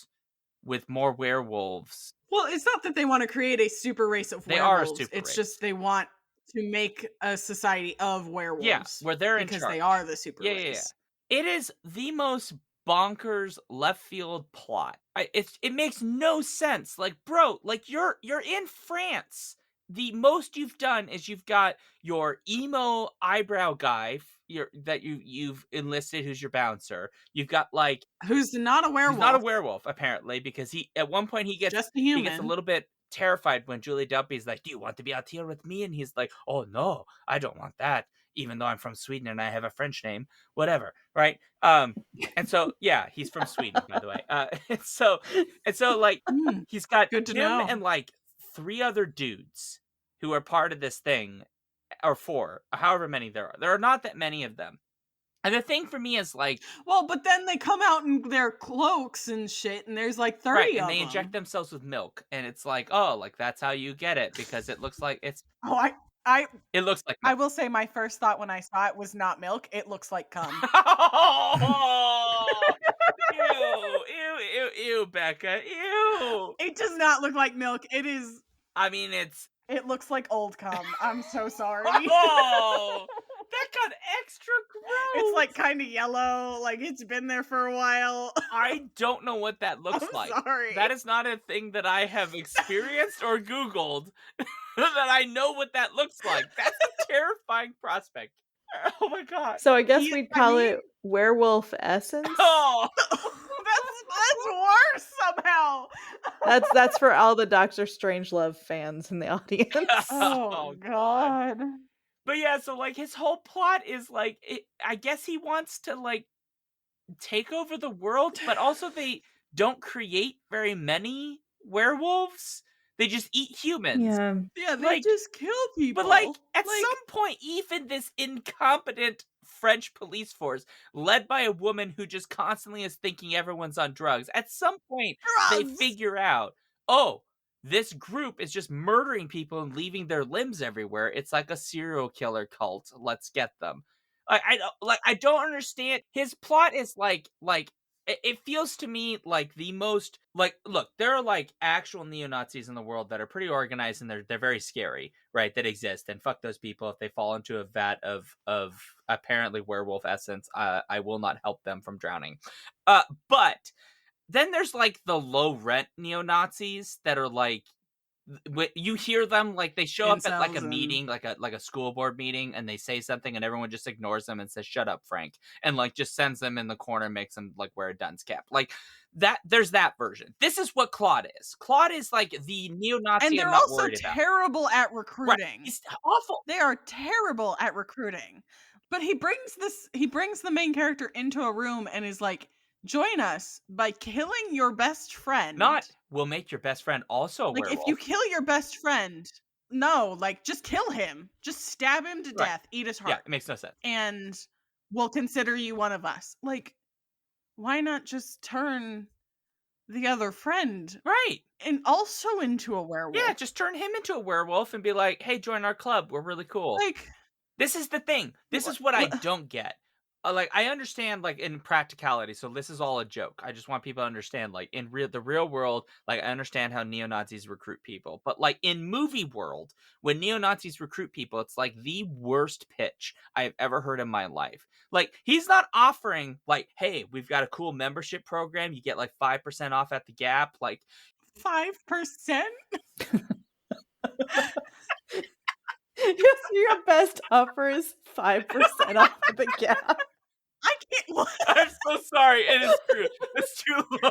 with more werewolves. Well, it's not that they want to create a super race of They are a werewolves. super It's race. just they want to make a society of Yeah, werewolves where they're in because they charge. are the super Yeah, yeah, yeah. race. It is the most bonkers left field plot. It makes no sense. Like, bro, like you're in France. The most you've done is you've got your emo eyebrow guy you've enlisted who's your bouncer. You've got like Who's not a he's not a werewolf, werewolf apparently because he at one point just a he gets a human. little bit terrified when Julie Dumpy's like, "Do you want to be out here with me?" And he's like, "Oh no, I don't want that. Even though I'm from Sweden and I have a French name, whatever." Right? And so yeah, he's from Sweden, by the way. And so like Mm, he's got good to him know. and like three other dudes who are part of this thing, or four, however many there are. There are not that many of them. And the thing for me is like, Well, but then they come out in their cloaks and shit, and there's like right, 30 and of they inject them. themselves with milk, and it's like, oh, like that's how you get it because it looks like Oh, I it looks like I milk. will say my first thought when I saw it was not milk. It looks like cum. Oh, ew, Becca, ew. It does not look like milk. I mean, it's It looks like old cum. I'm so sorry. oh, that got extra It's gross. like kind of yellow, like it's been there for a while. I don't know what that looks I'm like. sorry. That is not a thing that I have experienced or Googled that I know what that looks like. That's a terrifying prospect. Oh my god. So I guess we'd I call mean, it werewolf essence. Oh, that's worse somehow. That's for all the Doctor Strangelove fans in the audience. Oh god. But yeah, so like his whole plot is like I guess he wants to like take over the world, but also they don't create very many werewolves. They just eat humans. Yeah. Yeah, they Like, just kill people. but like at Like, some point, even this incompetent French police force, led by a woman who just constantly is thinking everyone's on drugs, at some point they drugs. figure out, oh, this group is just murdering people and leaving their limbs everywhere. It's like a serial killer cult. Let's get them. I don't understand. His plot is like it feels to me like the most like look, there are like actual neo-Nazis in the world that are pretty organized and they're very scary, right? That exist, and fuck those people if they fall into a vat of apparently werewolf essence. I will not help them from drowning. But then there's like the low rent neo-Nazis that are like you hear them like they show up at like a Incels and meeting, like a school board meeting, and they say something, and everyone just ignores them and says, "Shut up, Frank," and like just sends them in the corner, makes them like wear a dunce cap, like that. There's that version. This is what Claude is. Claude is like the and neo-Nazi I'm they're not also worried about. terrible at Right? recruiting. It's awful. They are terrible at recruiting. But he brings the main character into a room and is like, "Join us by killing your best friend." Not will make your best friend also a like if you werewolf. kill your best friend, no, like just kill him. Just stab him to Right. death, eat his Yeah, heart. it makes no sense. And we'll consider you one of us. Like, why not just turn the other friend Right. and also into a werewolf? Yeah, just turn him into a werewolf and be like, "Hey, join our club. We're really cool." Like, This is the thing. This is what I don't get. Like I understand like in practicality, so this is all a joke. I just want people to understand like in the real world, like I understand how neo-Nazis recruit people. But like in movie world, when neo-Nazis recruit people, it's like the worst pitch I've ever heard in my life. Like he's not offering like, "Hey, we've got a cool membership program. You get like 5% off at the Gap." Like 5%? Your best offer is 5% off at the Gap. I can't. I'm so sorry. It is true. It's too low.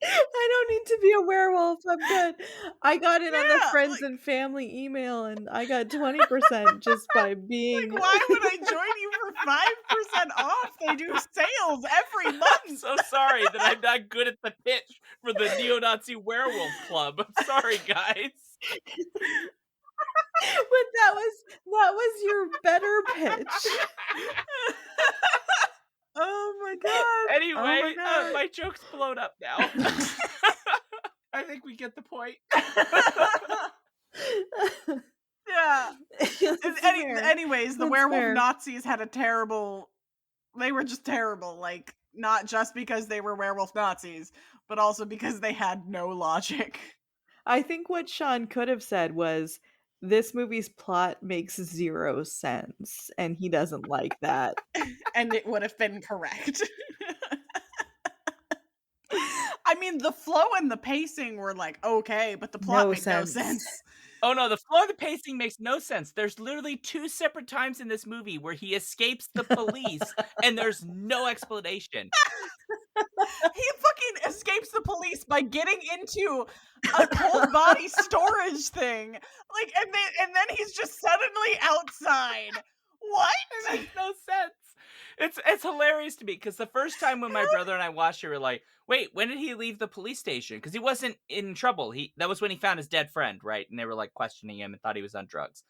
I don't need to be a werewolf. I'm good. I got in on the Yeah, friends like- and family email and I got 20% just by being Like, why would I join you for 5% off? They do sales every I'm month. so sorry that I'm not good at the pitch for the neo-Nazi werewolf club. I'm sorry, guys. But that was your better pitch. Oh my god. Anyway, Oh my god. my joke's blown up now. I think we get the point. Yeah. That's fair. Anyways, the That's werewolf fair. Nazis had a terrible. They were just terrible. Like, not just because they were werewolf Nazis, but also because they had no logic. I think what Sean could have said was, this movie's plot makes 0 sense, and he doesn't like that. And it would have been correct. I mean, the flow and the pacing were like okay, but the plot No made no sense. sense. Oh no, the flow of the pacing makes no sense. There's literally 2 separate times in this movie where he escapes the police and there's no explanation. He fucking escapes the police by getting into a cold body storage thing. Like, and then he's just suddenly outside. What? It makes no sense. It's hilarious to me because the first time when my brother and I watched it, we were like, "Wait, when did he leave the police station?" Because he wasn't in trouble. That was when he found his dead friend, right? And they were like questioning him and thought he was on drugs.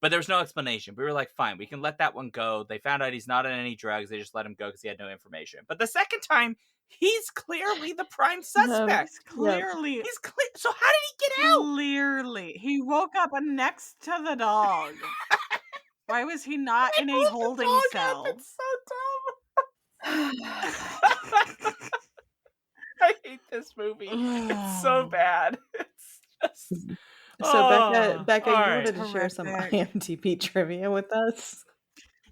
But there was no explanation. We were like, fine, we can let that one go. They found out he's not on any drugs. They just let him go because he had no information. But the second time, he's clearly the prime suspect. He's clearly. He's clear. So how did he get out? Clearly. He woke up next to the dog. Why was he not in a holding cell? It's so dumb. I hate this movie. It's so bad. It's just... So Becca, you all wanted to right. share some Horrific. IMDb trivia with us?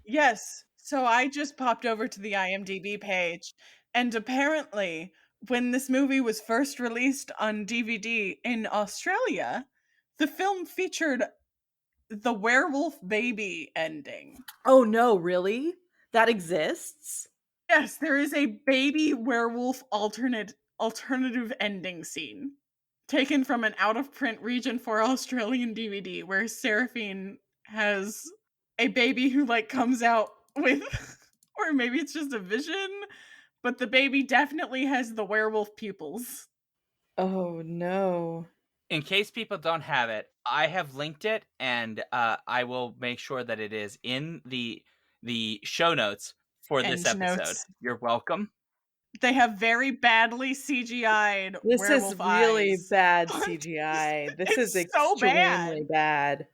Yes. So I just popped over to the IMDb page, and apparently, when this movie was first released on DVD in Australia, the film featured the werewolf baby ending. Oh no, really? That exists? Yes, there is a baby werewolf alternative ending scene taken from an out-of-print Region 4 Australian DVD where Seraphine has a baby who like comes out with, or maybe it's just a vision, but the baby definitely has the werewolf pupils. Oh no. In case people don't have it, I have linked it, and I will make sure that it is in the show notes for this End episode. notes. You're welcome. They have very badly CGI'd This werewolf is really eyes. bad CGI. This is It's so extremely bad.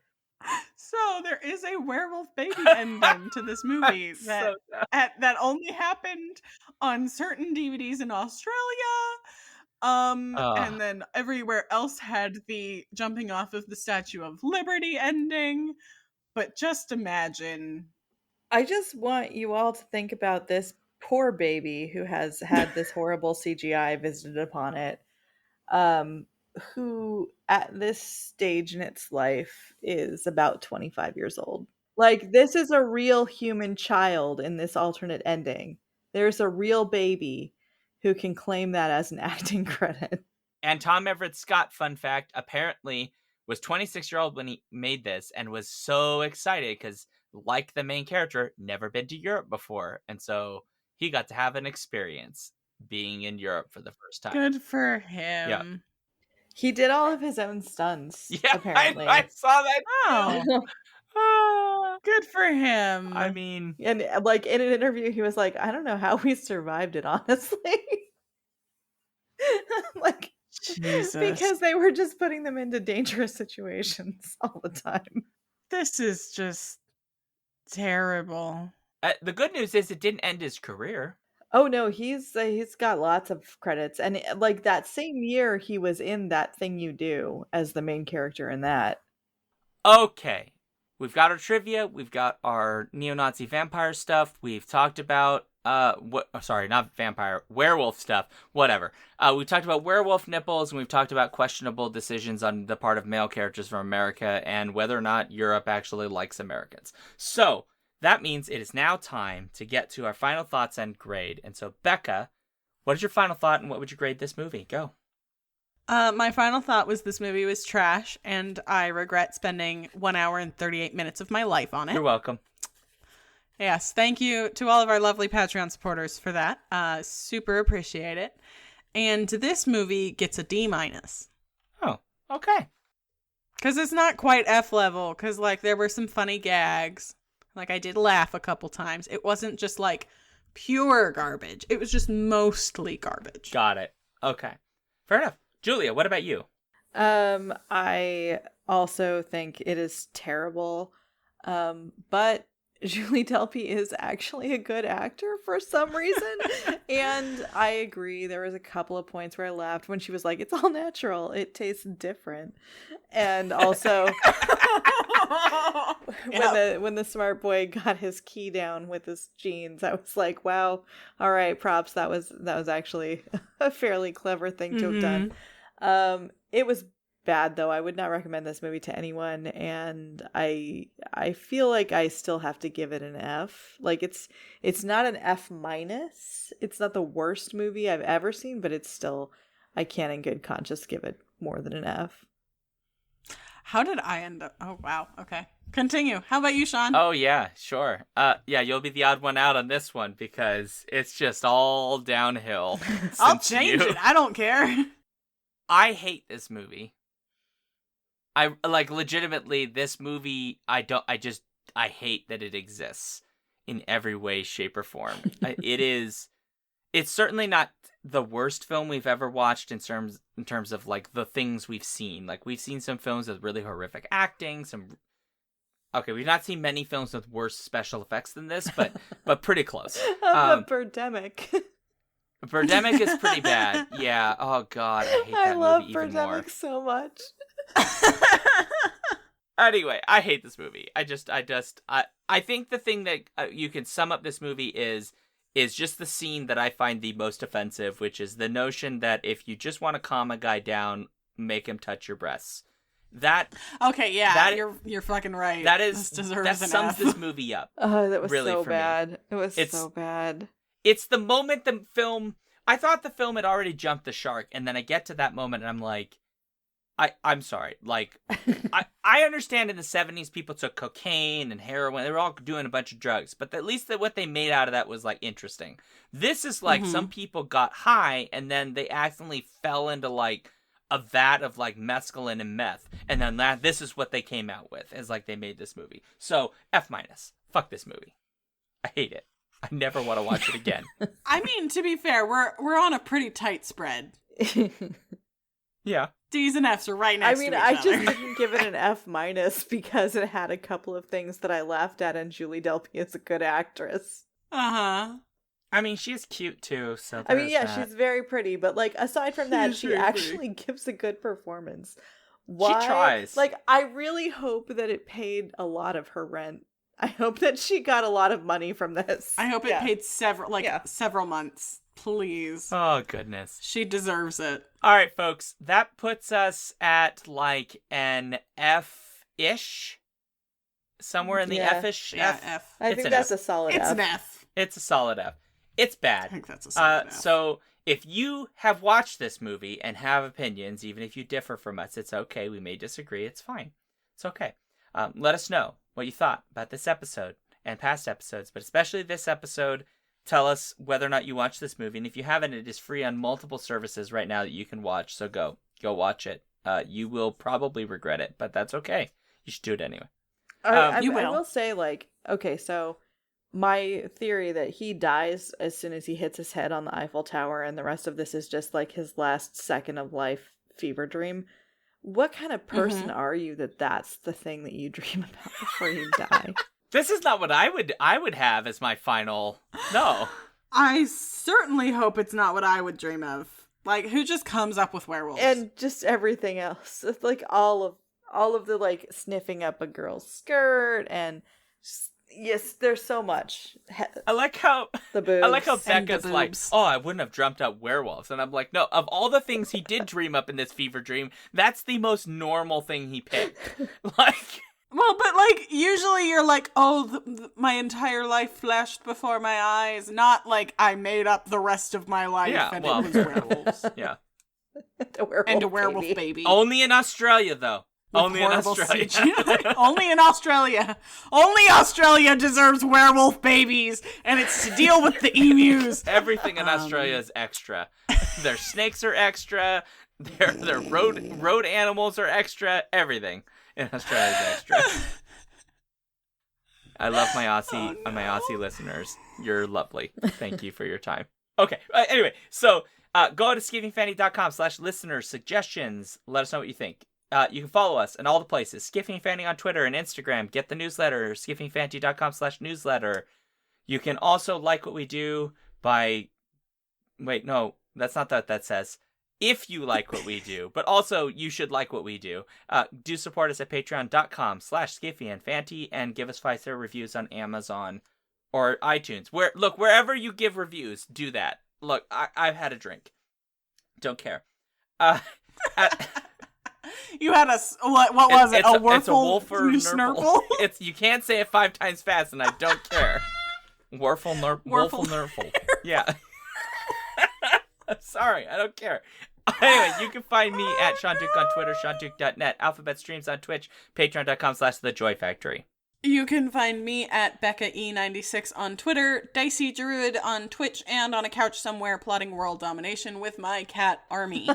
So there is a werewolf baby ending to this movie that that only happened on certain DVDs in Australia. And then everywhere else had the jumping off of the Statue of Liberty ending. But just imagine. I just want you all to think about this poor baby who has had this horrible CGI visited upon it, who at this stage in its life is about 25 years old. Like, this is a real human child in this alternate ending. There's a real baby who can claim that as an acting credit. And Tom Everett Scott, fun fact, apparently was 26-year-old when he made this and was so excited because, like the main character, never been to Europe before. And so he got to have an experience being in Europe for the first time. Good for him. Yeah. He did all of his own stunts, Yeah, apparently. I saw that. Oh, good for him. I mean, and like in an interview, he was like, "I don't know how we survived it, honestly." Like, Jesus. because they were just putting them into dangerous situations all the time. This is just terrible. the good news is it didn't end his career. Oh no, he's got lots of credits, and like that same year, he was in That Thing You Do as the main character in that. Okay, we've got our trivia, we've got our neo-Nazi vampire stuff, we've talked about werewolf stuff, whatever. We've talked about werewolf nipples, and we've talked about questionable decisions on the part of male characters from America and whether or not Europe actually likes Americans. So that means it is now time to get to our final thoughts and grade. And so, Becca, what is your final thought and what would you grade this movie? Go. My final thought was this movie was trash, and I regret spending 1 hour and 38 minutes of my life on it. You're welcome. Yes, thank you to all of our lovely Patreon supporters for that. Super appreciate it. And this movie gets a D-. Oh, okay. Because it's not quite F level, because like there were some funny gags. Like I did laugh a couple times. It wasn't just like pure garbage. It was just mostly garbage. Got it. Okay. Fair enough. Julia, what about you? I also think it is terrible. But Julie Delpy is actually a good actor for some reason. And I agree. There was a couple of points where I laughed when she was like, "It's all natural. It tastes different." And also when the smart boy got his key down with his jeans, I was like, wow, all right, props. That was actually a fairly clever thing to have done. It was bad though. I would not recommend this movie to anyone, and I feel like I still have to give it an F. Like it's not an F-. It's not the worst movie I've ever seen, but it's still, I can't in good conscience give it more than an F. How did I end up? Oh, wow. Okay. Continue. How about you, Sean? Oh, yeah, sure. Yeah, you'll be the odd one out on this one because it's just all downhill. I'll change it. I don't care. I hate this movie. I like legitimately this movie. I hate that it exists in every way, shape, or form. It's certainly not the worst film we've ever watched in terms of like the things we've seen. Like we've seen some films with really horrific acting, we've not seen many films with worse special effects than this, but pretty close. The Birdemic. Birdemic is pretty bad. Yeah. Oh god, I hate that movie even more. I love Birdemic so much. Anyway, I hate this movie. I think the thing that you can sum up this movie is just the scene that I find the most offensive, which is the notion that if you just want to calm a guy down, make him touch your breasts. Okay, yeah, you're fucking right. That sums this movie up. Oh, that was really so bad. Me. It was so bad. It's the moment the film. I thought the film had already jumped the shark, and then I get to that moment, and I'm like, I'm sorry. Like, I understand in the 70s people took cocaine and heroin. They were all doing a bunch of drugs, but at least what they made out of that was like interesting. This is like some people got high and then they accidentally fell into like a vat of like mescaline and meth, and then this is what they came out with, is like they made this movie. So F-. Fuck this movie. I hate it. I never want to watch it again. I mean, to be fair, we're on a pretty tight spread. Yeah. D's and F's are right next to each other. I just didn't give it an F- because it had a couple of things that I laughed at, and Julie Delpy is a good actress. Uh-huh. I mean, she's cute too, so she's very pretty, but like aside from that, she actually gives a good performance. Why? She tries. Like, I really hope that it paid a lot of her rent. I hope that she got a lot of money from this. I hope it paid several months. Please. Oh, goodness. She deserves it. All right, folks. That puts us at like an F-ish. Somewhere in the F-ish. Yeah, F. I think that's a solid F. It's an F. It's a solid F. It's bad. I think that's a solid F. So if you have watched this movie and have opinions, even if you differ from us, it's okay. We may disagree. It's fine. It's okay. Let us know what you thought about this episode and past episodes, but especially this episode. Tell us whether or not you watched this movie, and if you haven't, it is free on multiple services right now that you can watch, so go watch it. You will probably regret it, but that's okay. You should do it anyway. I will say, like, okay, so my theory that he dies as soon as he hits his head on the Eiffel Tower, and the rest of this is just like his last second of life fever dream. What kind of person are you that's the thing that you dream about before you die? This is not what I would have as my final. No. I certainly hope it's not what I would dream of. Like, who just comes up with werewolves? And just everything else. It's like all of the like sniffing up a girl's skirt and yes, there's so much. I like how the boobs. I like how Becca's like, oh, I wouldn't have dreamt up werewolves, and I'm like, no. Of all the things he did dream up in this fever dream, that's the most normal thing he picked. Like. Well, but, like, usually you're like, oh, my entire life flashed before my eyes. Not like I made up the rest of my life it was werewolves. Yeah. And a werewolf baby. Only in Australia, though. Only in Australia. Only in Australia. Only Australia deserves werewolf babies, and it's to deal with the emus. Everything in Australia is extra. Their snakes are extra. Their road animals are extra. Everything in Australia is extra. I love my Aussie listeners. You're lovely. Thank you for your time. Okay. Anyway, so go to skiffingfanny.com/listener suggestions. Let us know what you think. You can follow us in all the places. Skiffing Fanny on Twitter and Instagram. Get the newsletter, skiffingfanty.com/newsletter. You can also like what we do by... Wait, no, that's not what that says. If you like what we do, but also you should like what we do. Do support us at patreon.com/skiffyandfanty and give us 5-star reviews on Amazon or iTunes. Wherever you give reviews, do that. Look, I've had a drink. Don't care. You had what was it? A Werewolf Snurple? You can't say it 5 times fast, and I don't care. Werewolf Nurple. Yeah. Sorry, I don't care. Anyway, you can find me at Sean Duke on Twitter, SeanDuke.net, Alphabet Streams on Twitch, Patreon.com/TheJoyFactory. You can find me at BeccaE96 on Twitter, Dicey Druid on Twitch, and on a couch somewhere plotting world domination with my cat army.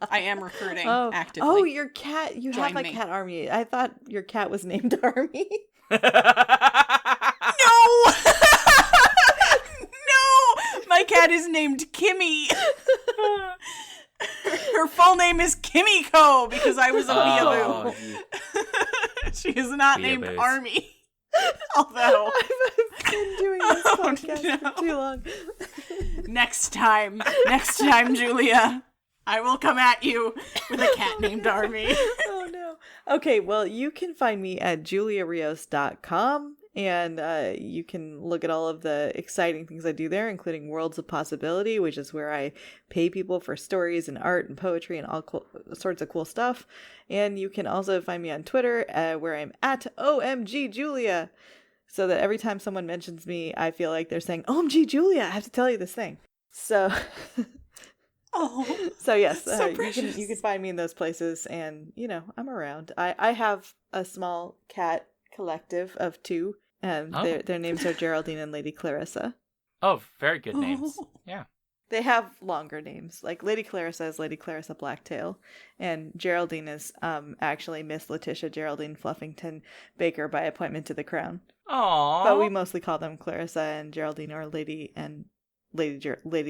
I am recruiting actively. Oh, your cat. You Join have a me. cat army. I thought your cat was named Army. No! No! My cat is named Kimmy. Her full name is Kimiko because I was a weeaboo. She is not named Weeaboos. Army. Although I've been doing this podcast for too long. next time, Julia, I will come at you with a cat named Army. Oh no. Okay, well, you can find me at juliarios.com, and you can look at all of the exciting things I do there, including Worlds of Possibility, which is where I pay people for stories and art and poetry and all sorts of cool stuff. And you can also find me on Twitter, where I'm at OMG Julia, so that every time someone mentions me, I feel like they're saying, OMG Julia, I have to tell you this thing. So... Oh, so yes, so you precious. can find me in those places, and I'm around. I have a small cat collective of 2. Their names are Geraldine and Lady Clarissa. Oh, very good names. Yeah. They have longer names. Like Lady Clarissa is Lady Clarissa Blacktail, and Geraldine is actually Miss Letitia Geraldine Fluffington Baker by appointment to the crown. Aww. But we mostly call them Clarissa and Geraldine, or Lady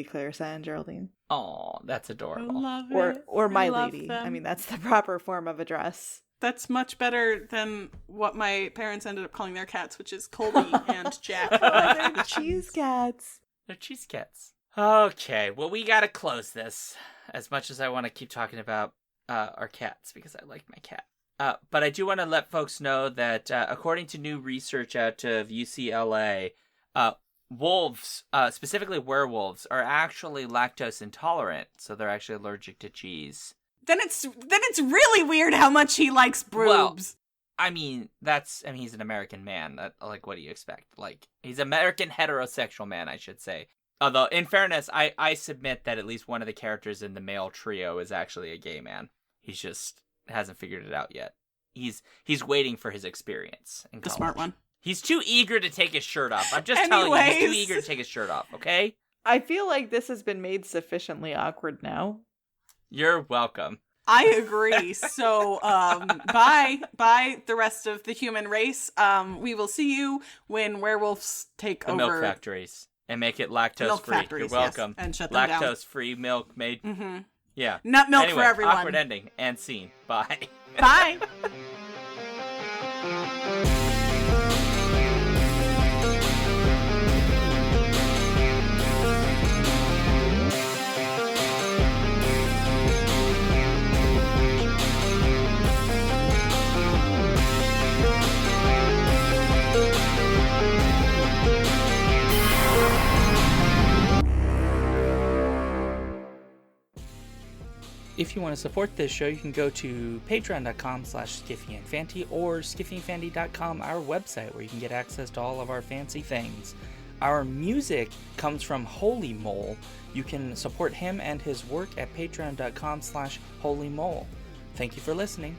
Clarissa and Geraldine. Oh, that's I adorable. love it. Or my love lady. them. I mean, that's the proper form of address. That's much better than what my parents ended up calling their cats, which is Colby and Jack. They're cheese cats. They're cheese cats. Okay, well, we gotta close this. As much as I want to keep talking about our cats, because I like my cat. But I do want to let folks know that according to new research out of UCLA, wolves, specifically werewolves, are actually lactose intolerant, so they're actually allergic to cheese. Then it's really weird how much he likes boobs. Well, I mean, he's an American man. Like, what do you expect? Like, he's an American heterosexual man, I should say. Although, in fairness, I submit that at least one of the characters in the male trio is actually a gay man. He's just hasn't figured it out yet. He's waiting for his experience in college. The smart one. He's too eager to take his shirt off. I'm just telling you, he's too eager to take his shirt off, okay? I feel like this has been made sufficiently awkward now. You're welcome. I agree. So, bye the rest of the human race. We will see you when werewolves take The over. milk factories. And make it lactose Milk free. factories, You're welcome. yes, and shut them down. Lactose free milk made. Mm-hmm. Yeah. Nut milk Anyway, for everyone. Awkward ending and scene. Bye. Bye. If you want to support this show, you can go to patreon.com/skiffyandfanty or skiffyandfanty.com, our website, where you can get access to all of our fancy things. Our music comes from Holy Mole. You can support him and his work at patreon.com/holymole. Thank you for listening.